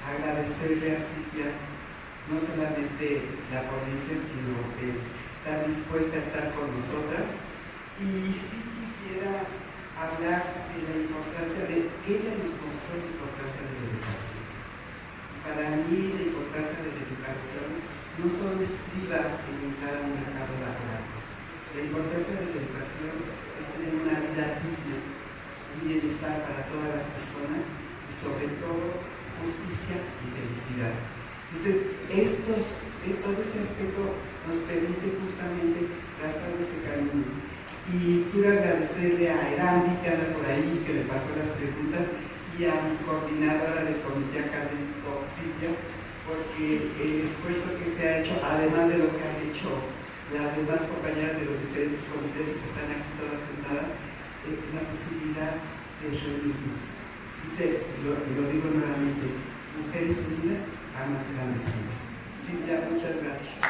agradecerle a Silvia no solamente la ponencia, sino que está dispuesta a estar con nosotras. Y sí quisiera hablar de la importancia de, ella nos mostró la importancia de la educación. Y para mí la importancia de la educación no solo estriba en entrar a un mercado laboral. La importancia de la educación es tener una vida digna, un bienestar para todas las personas y sobre todo justicia y felicidad. Entonces, todo este aspecto nos permite justamente trazar ese camino. Y quiero agradecerle a Erandi, que anda por ahí, que me pasó las preguntas, y a mi coordinadora del comité académico, Silvia, porque el esfuerzo que se ha hecho, además de lo que han hecho las demás compañeras de los diferentes comités y que están aquí todas sentadas, la posibilidad de reunirnos. Dice, lo digo nuevamente, mujeres unidas jamás serán vencidas. Silvia, muchas gracias.